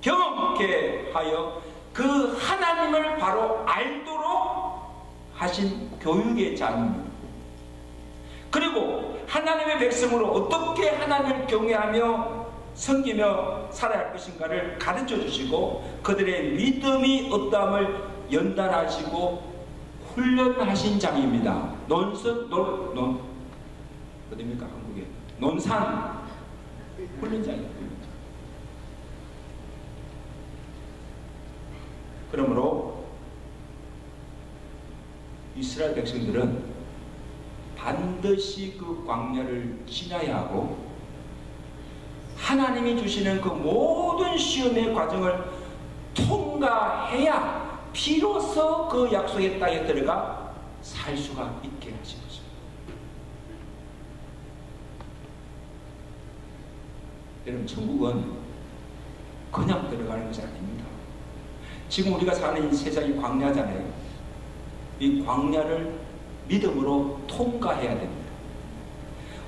경험케 하여 그 하나님을 바로 알도록 하신 교육의 장입니다. 그리고 하나님의 백성으로 어떻게 하나님을 경외하며 섬기며 살아야 할 것인가를 가르쳐 주시고 그들의 믿음이 어떠함을 연단하시고 훈련하신 장입니다. 어디입니까? 한국에 논산 훈련장입니다. 그러므로 이스라엘 백성들은 반드시 그 광야를 지나야 하고 하나님이 주시는 그 모든 시험의 과정을 통과해야 비로소 그 약속의 땅에 들어가 살 수가 있게 하신 것입니다. 여러분, 천국은 그냥 들어가는 것이 아닙니다. 지금 우리가 사는 이 세상이 광야잖아요. 이 광야를 믿음으로 통과해야 됩니다.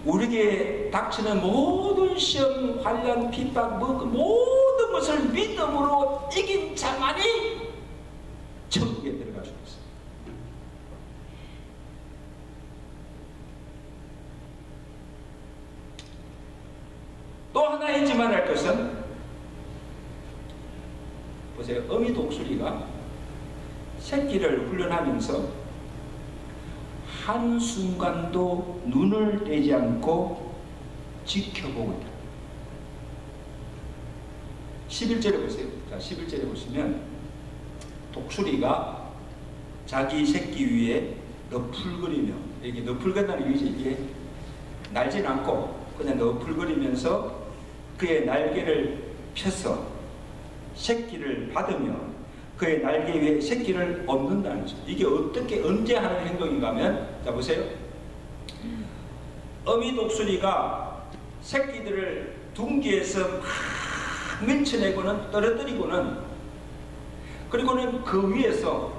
우리에게 닥치는 모든 시험, 환난, 핍박, 모든 것을 믿음으로 이긴 자만이 천국에 들어갈 수 있습니다. 또 하나 잊지만 할 것은 보세요. 어미 독수리가 새끼를 훈련하면서 한순간도 눈을 떼지 않고 지켜보고 있다. 11절에 보세요. 자, 11절에 보시면 독수리가 자기 새끼 위에 너풀거리며, 이게 너풀거린다는 의미죠. 이게 날진 않고 그냥 너풀거리면서 그의 날개를 펴서 새끼를 받으며 그의 날개 위에 새끼를 엎는다는 거죠. 이게 어떻게 언제 하는 행동인가 하면, 자 보세요. 어미 독수리가 새끼들을 둥지에서 막 밀쳐내고는 떨어뜨리고는, 그리고는 그 위에서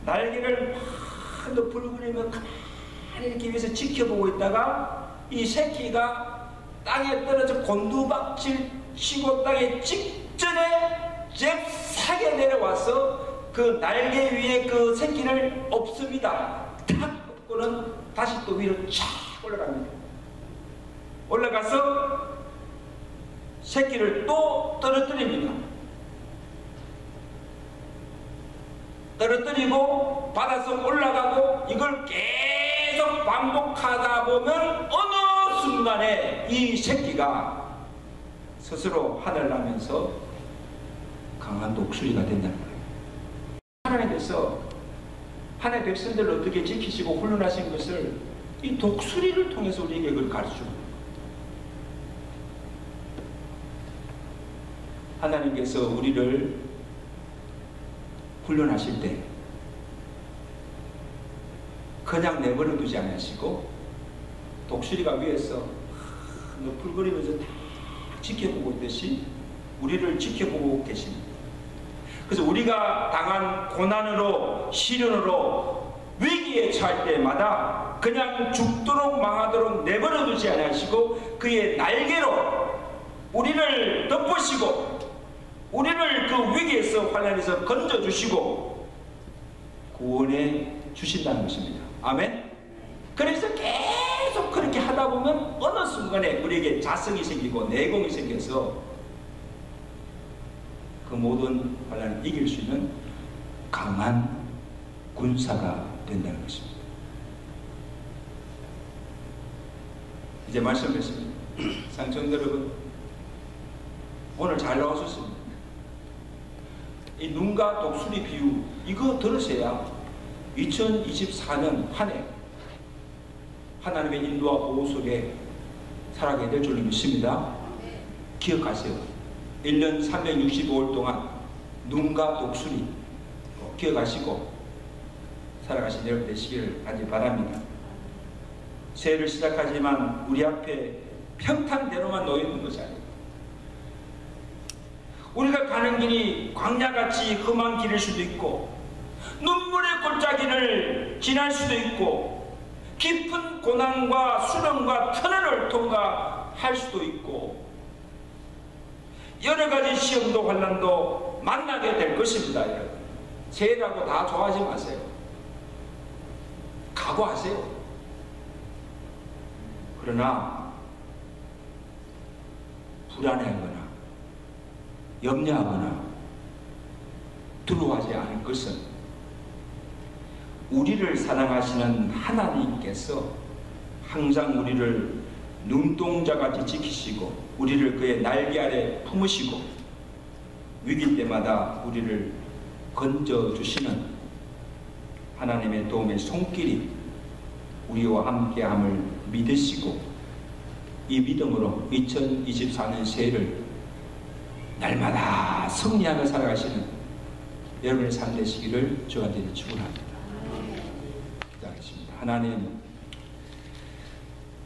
날개를 막 너풀거리며 가만히 이렇게 위에서 지켜보고 있다가 이 새끼가 땅에 떨어져 곤두박질 치고 땅에 직전에 잽싸게 내려와서 그 날개 위에 그 새끼를 엎습니다. 탁 엎고는 다시 또 위로 쫙 올라갑니다. 올라가서 새끼를 또 떨어뜨립니다. 떨어뜨리고 바다서 올라가고, 이걸 계속 반복하다 보면 어느 순간에 이 새끼가 스스로 하늘 나면서 강한 독수리가 된다는 거예요. 하나님께서 하나님의 백성들을 어떻게 지키시고 훈련하신 것을 이 독수리를 통해서 우리에게 그걸 가르쳐줍니다. 하나님께서 우리를 훈련하실 때 그냥 내버려 두지 않으시고 독수리가 위에서 너풀거리면서 다 지켜보고 있듯이 우리를 지켜보고 계십니다. 그래서 우리가 당한 고난으로 시련으로 위기에 처할 때마다 그냥 죽도록 망하도록 내버려 두지 않으시고 그의 날개로 우리를 덮으시고 우리를 그 위기에서 환난에서 건져주시고 구원해 주신다는 것입니다. 아멘. 그래서 계속 그렇게 하다 보면 어느 순간에 우리에게 자성이 생기고 내공이 생겨서 그 모든 환난을 이길 수 있는 강한 군사가 된다는 것입니다. 이제 말씀했습니다. 상청자 여러분, 오늘 잘 나오셨습니다. 이 눈과 독수리 비유 이거 들으셔야 2024년 한 해 하나님의 인도와 보호 속에 살아가게 될 줄로 믿습니다. 기억하세요. 1년 365일 동안 눈과 독수리 기억하시고 살아가신 여러분 되시기를 간절히 바랍니다. 새해를 시작하지만 우리 앞에 평탄대로만 놓여있는 것이 아니에요. 우리가 가는 길이 광야같이 험한 길일 수도 있고 눈물의 골짜기를 지날 수도 있고 깊은 고난과 수렁과 터널을 통과할 수도 있고 여러 가지 시험도 환난도 만나게 될 것입니다. 여러분. 새해라고 다 좋아하지 마세요. 각오하세요. 그러나 불안해하거나 염려하거나 두려워하지 않을 것은 우리를 사랑하시는 하나님께서 항상 우리를 눈동자같이 지키시고 우리를 그의 날개 아래 품으시고 위기 때마다 우리를 건져주시는 하나님의 도움의 손길이 우리와 함께함을 믿으시고 이 믿음으로 2024년 새해를 날마다 승리하며 살아가시는 여러분의 삶 되시기를 주한테 축원합니다. 기도하겠습니다. 하나님,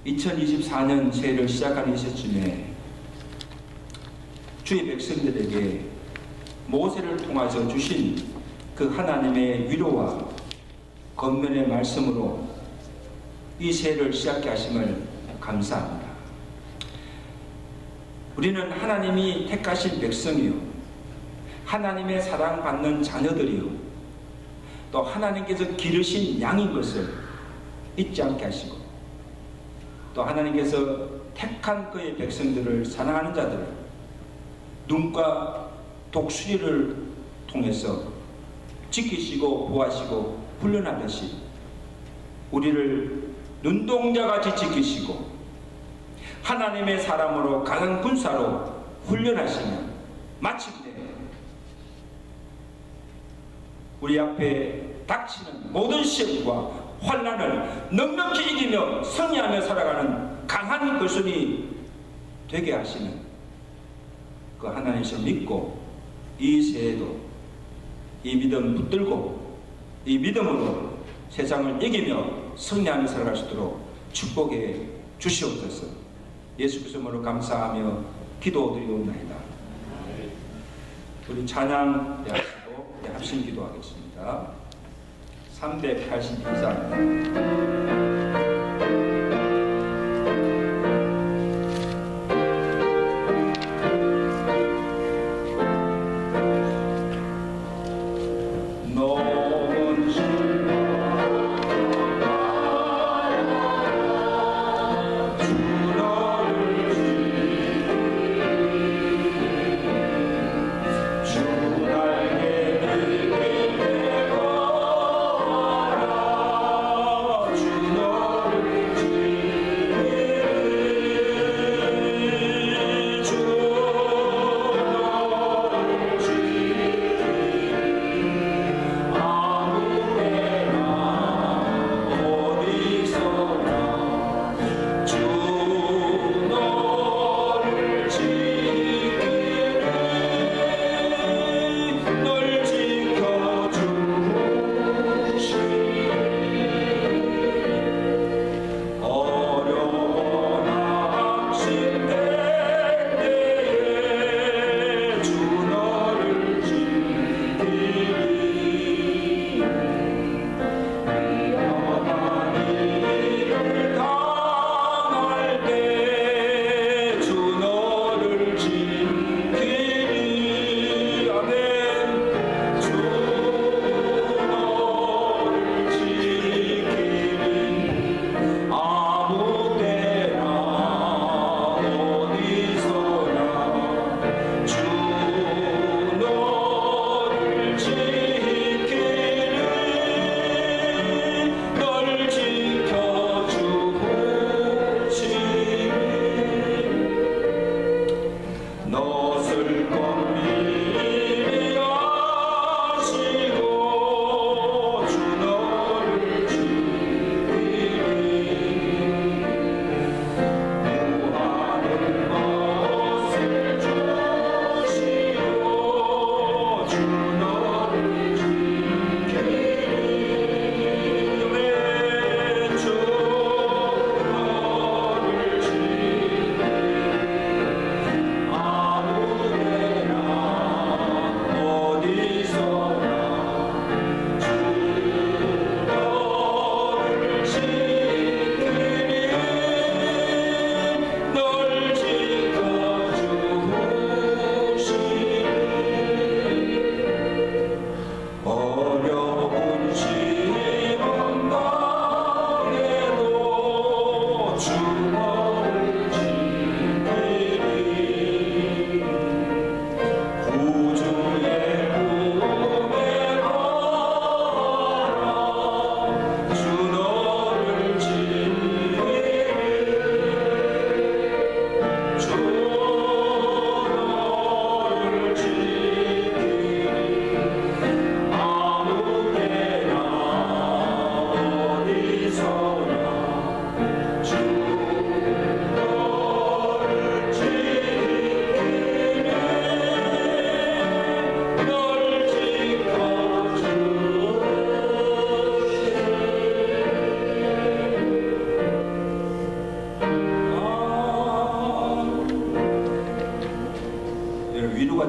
2024년 새해를 시작하는 이 시점에 주의 백성들에게 모세를 통해서 주신 그 하나님의 위로와 권면의 말씀으로 이 새해를 시작해 하심을 감사합니다. 우리는 하나님이 택하신 백성이요 하나님의 사랑받는 자녀들이요 또 하나님께서 기르신 양인 것을 잊지 않게 하시고 또 하나님께서 택한 그의 백성들을 사랑하는 자들을 눈과 독수리를 통해서 지키시고 보호하시고 훈련하듯이 우리를 눈동자같이 지키시고 하나님의 사람으로 강한 군사로 훈련하시며 마침내 우리 앞에 닥치는 모든 시험과 환난을 넉넉히 이기며 승리하며 살아가는 강한 것순이 되게 하시는 그 하나님을 믿고 이 새해도 이 믿음 붙들고 이 믿음으로 세상을 이기며 승리하며 살아갈 수 있도록 축복해 주시옵소서. 예수 그리스도로 감사하며 기도드리옵나이다. 우리 찬양 하시고 합심 기도하겠습니다. 382장 주너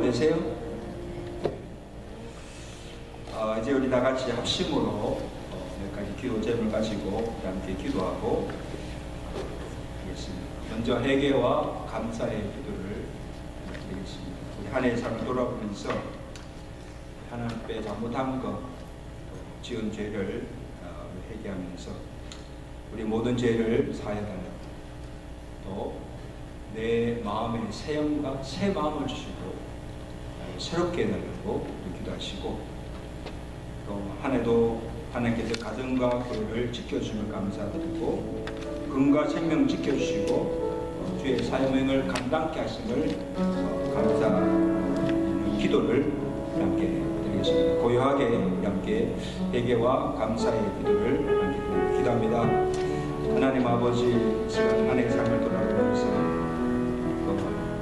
계세요? 이제 우리 다 같이 합심으로 몇 가지 기도 제목을 가지고 함께 기도하고 하겠습니다. 먼저 회개와 감사의 기도를 드리겠습니다. 우리 한 해의 삶을 돌아보면서 하나님 앞에 잘못한 것, 지은 죄를 회개하면서 우리 모든 죄를 사해달라고, 또 내 마음에 새 영과 새 마음을 주시고 새롭게 해달라고 기도하시고, 또 한 해도 하나님께서 가정과 교회를 지켜주시면 감사드리고 건강 생명 지켜주시고 주의 사명을 감당케 하심을 감사하는 기도를 함께 드리겠습니다. 고요하게 함께 회개와 감사의 기도를 함께 기도합니다. 하나님 아버지, 지금 한 해의 삶을 돌아보면서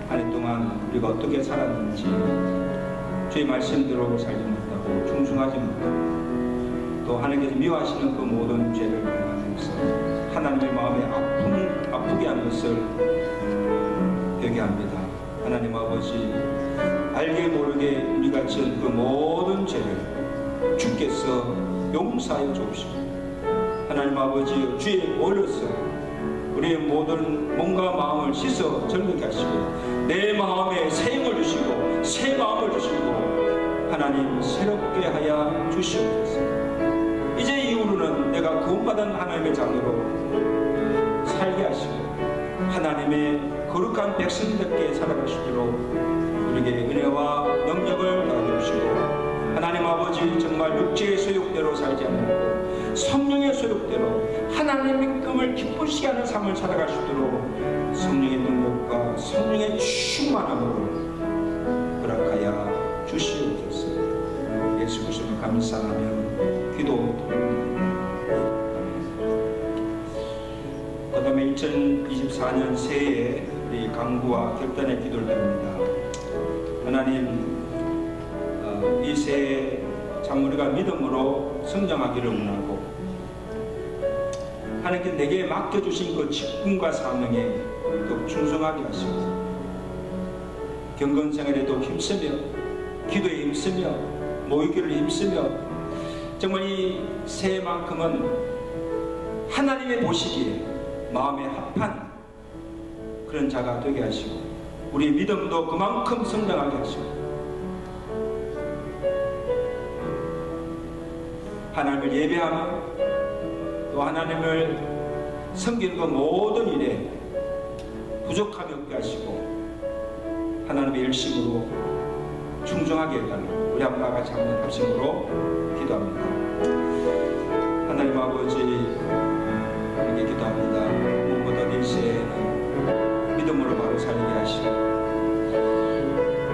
한 해 동안 우리가 어떻게 살았는지, 주의 말씀대로 살지 못하고 충성하지 못하고 또 하나님께서 미워하시는 그 모든 죄를 범하면서 하나님의 마음에 아프게 하는 것을 회개합니다. 하나님 아버지, 알게 모르게 우리가 지은 그 모든 죄를 주께서 용서하여 주옵시고, 하나님 아버지 주의 올려서 우리의 모든 몸과 마음을 씻어 정결케 하시고 내 마음에 새 힘을 주시고 새 마음을 주시고 하나님 새롭게 하여 주시옵소서. 이제 이후로는 내가 구원받은 하나님의 자녀로 살게 하시고 하나님의 거룩한 백성답게 살아가시도록 우리에게 은혜와 능력을 더해주시고, 하나님 아버지 정말 육체의 소욕대로 살지 않고 성령의 소욕대로 하나님의 꿈을 기쁘시게 하는 삶을 살아가시도록 성령의 능력과 성령의 충만함으로 허락하여 주시옵소서. 예수 그리스도를 감사하며 기도드립니다. 그 다음에 2024년 새해에 우리 강구와 결단의 기도를 드립니다. 하나님, 이 새해 참 우리가 믿음으로 성장하기를 원하고 하나님께 내게 맡겨주신 그 직분과 사명에 더 충성하게 하시고 경건생활에도 힘쓰며 기도에 힘쓰며 모이기를 힘쓰며 정말 이 새해만큼은 하나님의 보시기에 마음에 합한 그런 자가 되게 하시고 우리 믿음도 그만큼 성장하게 하시고 하나님을 예배하며 또 하나님을 섬기는 그 모든 일에 부족함이 없게 하시고 하나님의 열심으로 충성하게 해달라고 우리 아버지와 같이 한번 합심으로 기도합니다. 하나님 아버지, 이렇게 기도합니다. 무엇보다 이 새해에는 믿음으로 바로 살게 하시고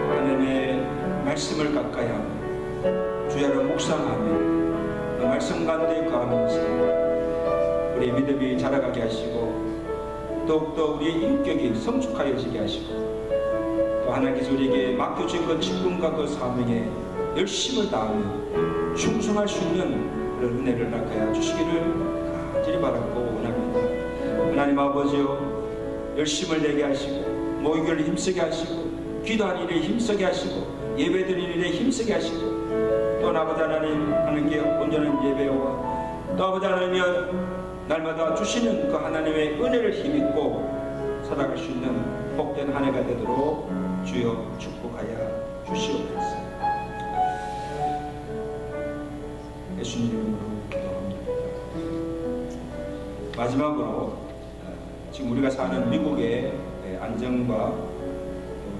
하나님의 말씀을 가까이 하며 주야를 묵상하며 그 말씀 가운데 거하면서 우리의 믿음이 자라가게 하시고 더욱더 우리의 인격이 성숙하여지게 하시고 또 하나님께서 우리에게 맡겨주신 그 직분과 그 사명에 열심을 다하며 충성할 수 있는 그런 은혜를 낙하여 주시기를 간절히 바라고 원합니다. 하나님 아버지요, 열심을 내게 하시고 모이기를 힘쓰게 하시고 기도하는 일에 힘쓰게 하시고 예배드리는 일에 힘쓰게 하시고 또 아버지 하나님께 온전한 예배와 또 아버지 하나님이여 날마다 주시는 그 하나님의 은혜를 힘입고 살아갈 수 있는 복된 한 해가 되도록 주여 축복하여 주시옵소서. 예수님 이름으로 기도합니다. 마지막으로 지금 우리가 사는 미국의 안정과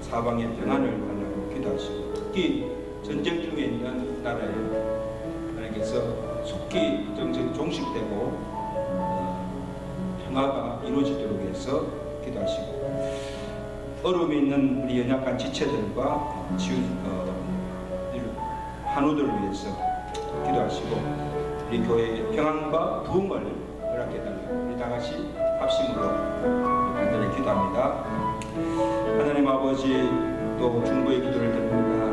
사방의 평안을 달라고 기도하시고 특히 전쟁 중에 있는 나라에 하나님께서 속히 정책이 종식되고 평화가 이루어지도록 해서 기도하시고 어려움이 있는 우리 연약한 지체들과 한우들을 위해서 기도하시고 우리 교회의 평안과 부흥을 허락해달라고 우리 다같이 합심으로 간절히 기도합니다. 하나님 아버지, 또 중보의 기도를 드립니다.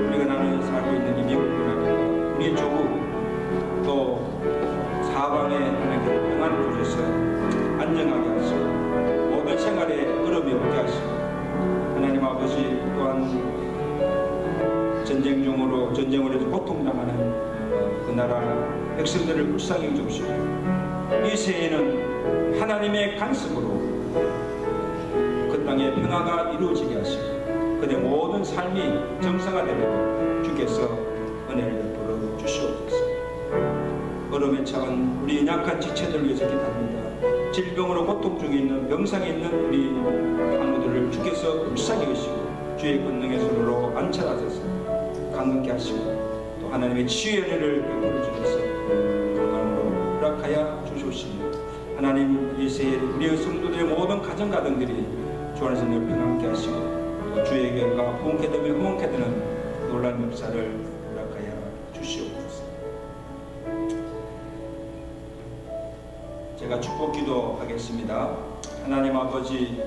우리가 나는 살고 있는 이 미국뿐 우리의 조국 또 사방에 하나님께 평안을 주셔서 안정하게 하시고 모든 생활에 어려움이 없게 하시고 하나님 아버지 또한 전쟁으로 해서 고통당하는 그 나라 백성들을 불쌍히 여주시고 이 새해에는 하나님의 간섭으로 그 땅에 평화가 이루어지게 하시고 그들의 모든 삶이 정상화되도록 주께서 은혜를 베풀어 주시옵소서. 얼음에 차은 우리 연약한 지체들을 위해서 기도합니다. 질병으로 고통 중에 있는 병상에 있는 우리 환우들을 주께서 불쌍히 여시고 주의 권능의 손으로 안찰하셔서 강건케 하시고 또 하나님의 치유의 은혜를 베풀어 주셔서 건강으로 허락하여 주시옵시며 하나님 이 새해 우리 성도들의 모든 가정 가정들이 주 안에서 늘 평안케 하시고 또 주의 교회가 부흥케 되며 흥원케 되는 놀라운 역사를 허락하여 주시옵소서. 제가 축복 기도하겠습니다. 하나님 아버지,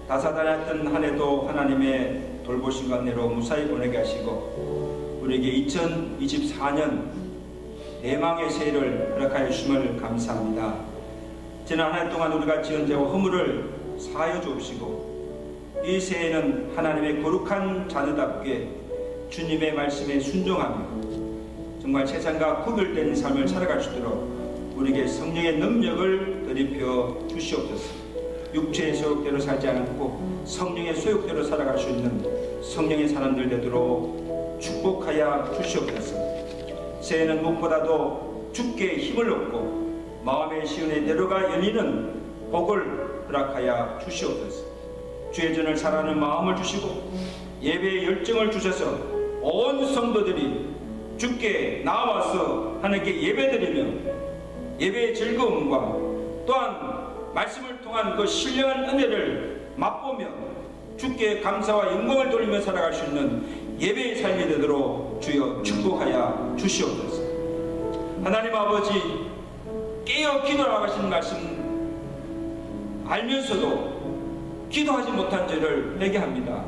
다사다녔던 한 해도 하나님의 돌보심과 은혜로 무사히 보내게 하시고 우리에게 2024년 대망의 새해를 허락하여 주심을 감사합니다. 지난 한 해 동안 우리가 지은 죄와 허물을 사하여 주옵시고 이 새해에는 하나님의 거룩한 자녀답게 주님의 말씀에 순종하며 정말 세상과 구별된 삶을 살아갈 수 있도록 우리에게 성령의 능력을 더입혀 주시옵소서. 육체의 소욕대로 살지 않고 성령의 소욕대로 살아갈 수 있는 성령의 사람들 되도록 축복하여 주시옵소서. 새해는 무엇보다도 주께 힘을 얻고 마음의 시온의 내로가 열리는 복을 허락하여 주시옵소서. 주의 전을 사랑하는 마음을 주시고 예배의 열정을 주셔서 온 성도들이 주께 나와서 하나님께 예배드리며 예배의 즐거움과 또한 말씀을 통한 그 신령한 은혜를 맛보며 주께 감사와 영광을 돌리며 살아갈 수 있는 예배의 삶이 되도록 주여 축복하여 주시옵소서. 하나님 아버지, 깨어 기도하신 말씀 알면서도 기도하지 못한 죄를 회개합니다.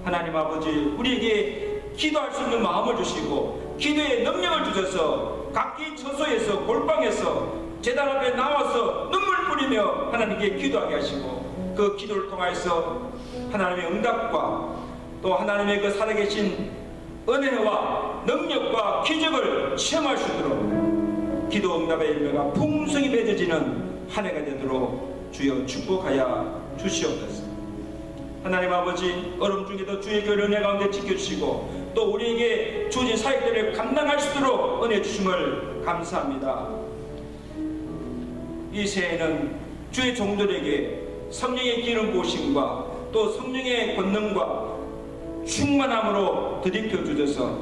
하나님 아버지, 우리에게 기도할 수 있는 마음을 주시고 기도의 능력을 주셔서 각기 처소에서 골방에서 제단 앞에 나와서 눈물 뿌리며 하나님께 기도하게 하시고 그 기도를 통해서 하나님의 응답과 또 하나님의 그 살아계신 은혜와 능력과 기적을 체험할 수 있도록 기도 응답의 열매가 풍성히 맺어지는 한 해가 되도록 주여 축복하여 주시옵소서. 하나님 아버지, 어려움 중에도 주의 교회를 은혜 가운데 지켜주시고 또 우리에게 주어진 사역들을 감당할 수 있도록 은혜 주심을 감사합니다. 이 새해에는 주의 종들에게 성령의 기름 부으심과 또 성령의 권능과 충만함으로 드립혀 주셔서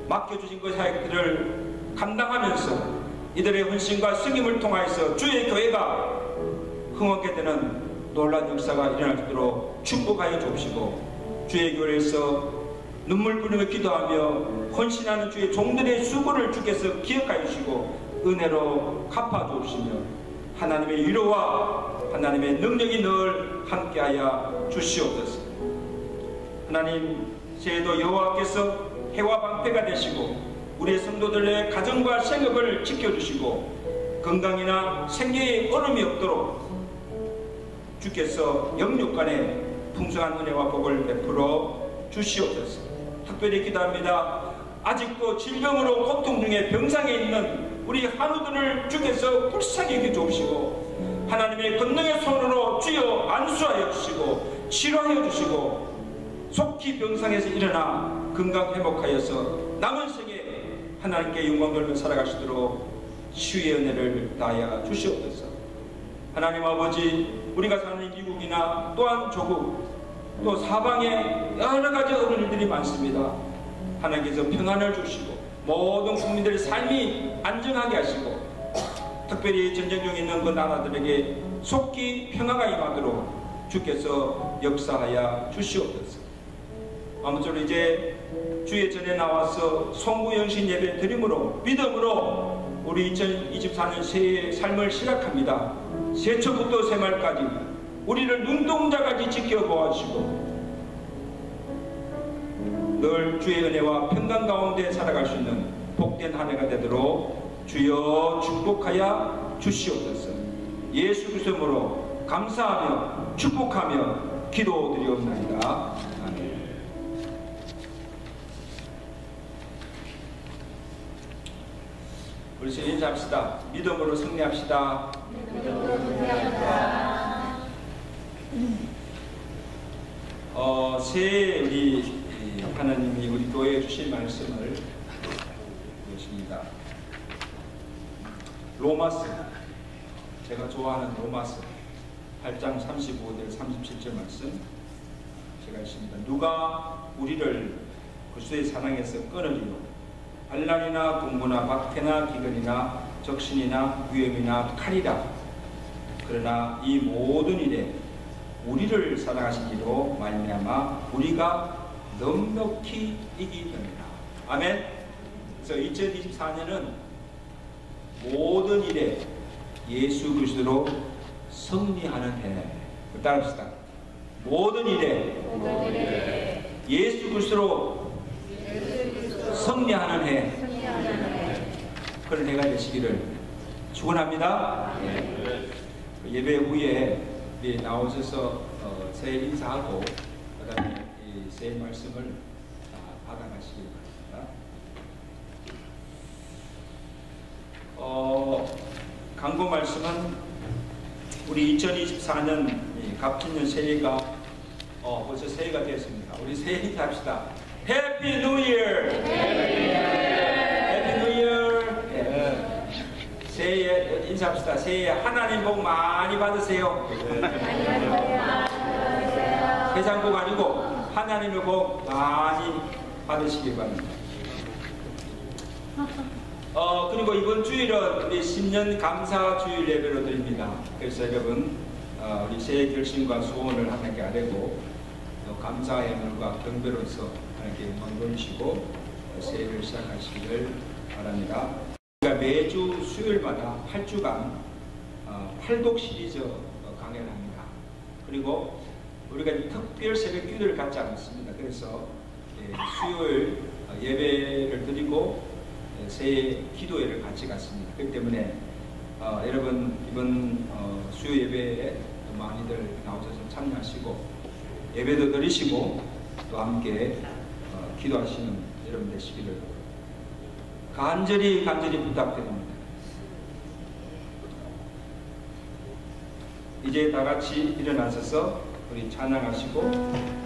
맡겨주신 그 사역들을 감당하면서 이들의 헌신과 승임을 통하여서 주의 교회가 흥하게 되는 놀라운 역사가 일어날 수 있도록 축복하여 주옵시고 주의 교회에서 눈물 뿌리며 기도하며 헌신하는 주의 종들의 수고를 주께서 기억하여 주시고 은혜로 갚아 주옵시며 하나님의 위로와 하나님의 능력이 늘 함께하여 주시옵소서. 하나님, 새해도 여호와께서 해와 방패가 되시고 우리의 성도들의 가정과 생업을 지켜주시고 건강이나 생계에 어려움이 없도록 주께서 영육간에 풍성한 은혜와 복을 베풀어 주시옵소서. 특별히 기도합니다. 아직도 질병으로 고통 중에 병상에 있는 우리 한우들을 주께서 불쌍히 여겨 주옵시고 하나님의 권능의 손으로 주여 안수하여 주시고 치료하여 주시고 속히 병상에서 일어나 건강 회복하여서 남은 생에 하나님께 영광 돌며 살아갈 수 있도록 치유의 은혜를 다하여 주시옵소서. 하나님 아버지, 우리가 사는 미국이나 또한 조국 또 사방에 여러 가지 어려운 일들이 많습니다. 하나님께서 평안을 주시고 모든 국민들의 삶이 안정하게 하시고 특별히 전쟁 중에 있는 그 나라들에게 속히 평화가 임하도록 주께서 역사하여 주시옵소서. 아무쪼록 이제 주의 전에 나와서 성부영신 예배 드림으로 믿음으로 우리 2024년 새해의 삶을 시작합니다. 새초부터 새말까지 우리를 눈동자까지 지켜보아 주시고 늘 주의 은혜와 평강 가운데 살아갈 수 있는 복된 한 해가 되도록 주여 축복하여 주시옵소서. 예수 그리스도 이름으로 감사하며 축복하며 기도드리옵나이다. 아멘. 그래서 인사합시다. 믿음으로 승리합시다. 새해 우리 하나님이 우리 교회에 주신 말씀을 보겠습니다. 로마서, 제가 좋아하는 로마서 8장 35절 37절 말씀 제가 있습니다. 누가 우리를 그리스도의 사랑에서 끊으리요? 환난이나 공고나 박해나 기근이나 적신이나 위험이나 칼이라. 그러나 이 모든 일에 우리를 사랑하신 이로 말미암아 우리가 넉넉히 이기느니라. 아멘. 그래서 2024년은 모든 일에 예수 그리스도로 승리하는 해. 따라합시다. 모든 일에 예수 그리스도로 승리하는 해. 그런 해가 되시기를 축원합니다. 예배 후에 나오셔서 새해 인사하고 그 다음에 이 새해 말씀을 받아가시기 바랍니다. 강구 말씀은 우리 2024년 갑진년 새해가 벌써 새해가 되었습니다. 우리 새해 인사합시다. 해피 뉴 이어! 해피 뉴 이어! 새해 인사합시다. 새해 하나님 복 많이 받으세요. 세상 복 아니고 하나님의 복 많이 받으시기 바랍니다. 그리고 이번 주일은 우리 신년 감사 주일 예배로 드립니다. 그래서 여러분 우리 새해 결심과 소원을 하나님께 아뢰고 감사의 물과 경배로서 하나님께 영광 돌리시고 새해를 시작하시기를 바랍니다. 우리가 매주 수요일마다 8주간 8독 시리즈 강연을 합니다. 그리고 우리가 특별 새벽 기도를 갖지 않습니다. 그래서 수요일 예배를 드리고 새해 기도회를 같이 갔습니다. 그렇기 때문에 여러분 이번 수요 예배에 많이들 나오셔서 참여하시고 예배도 드리시고 또 함께 기도하시는 여러분 되시기를 간절히 부탁드립니다. 이제 다 같이 일어나셔서 우리 찬양하시고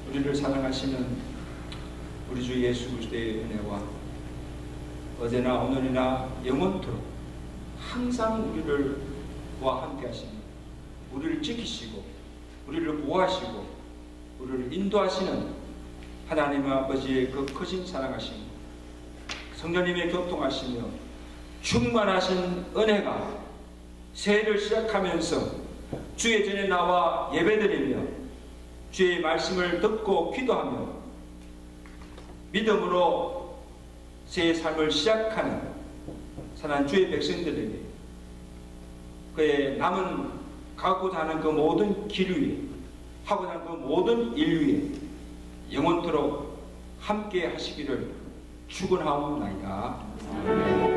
우리를 사랑하시는 우리 주 예수 그리스도의 은혜와 어제나 오늘이나 영원토록 항상 우리와 함께 하시는, 우리를 지키시고 우리를 보호하시고 우리를 인도하시는 하나님 아버지의 그 크신 사랑하심, 성령님의 교통하시며 충만하신 은혜가 새해를 시작하면서 주의 전에 나와 예배드리며 주의 말씀을 듣고 기도하며 믿음으로 새해 삶을 시작하는 사랑하는 주의 백성들에게 그의 남은 가고자 하는 그 모든 길 위에 하고자 하는 그 모든 일 위에 영원토록 함께 하시기를 축원하옵나이다.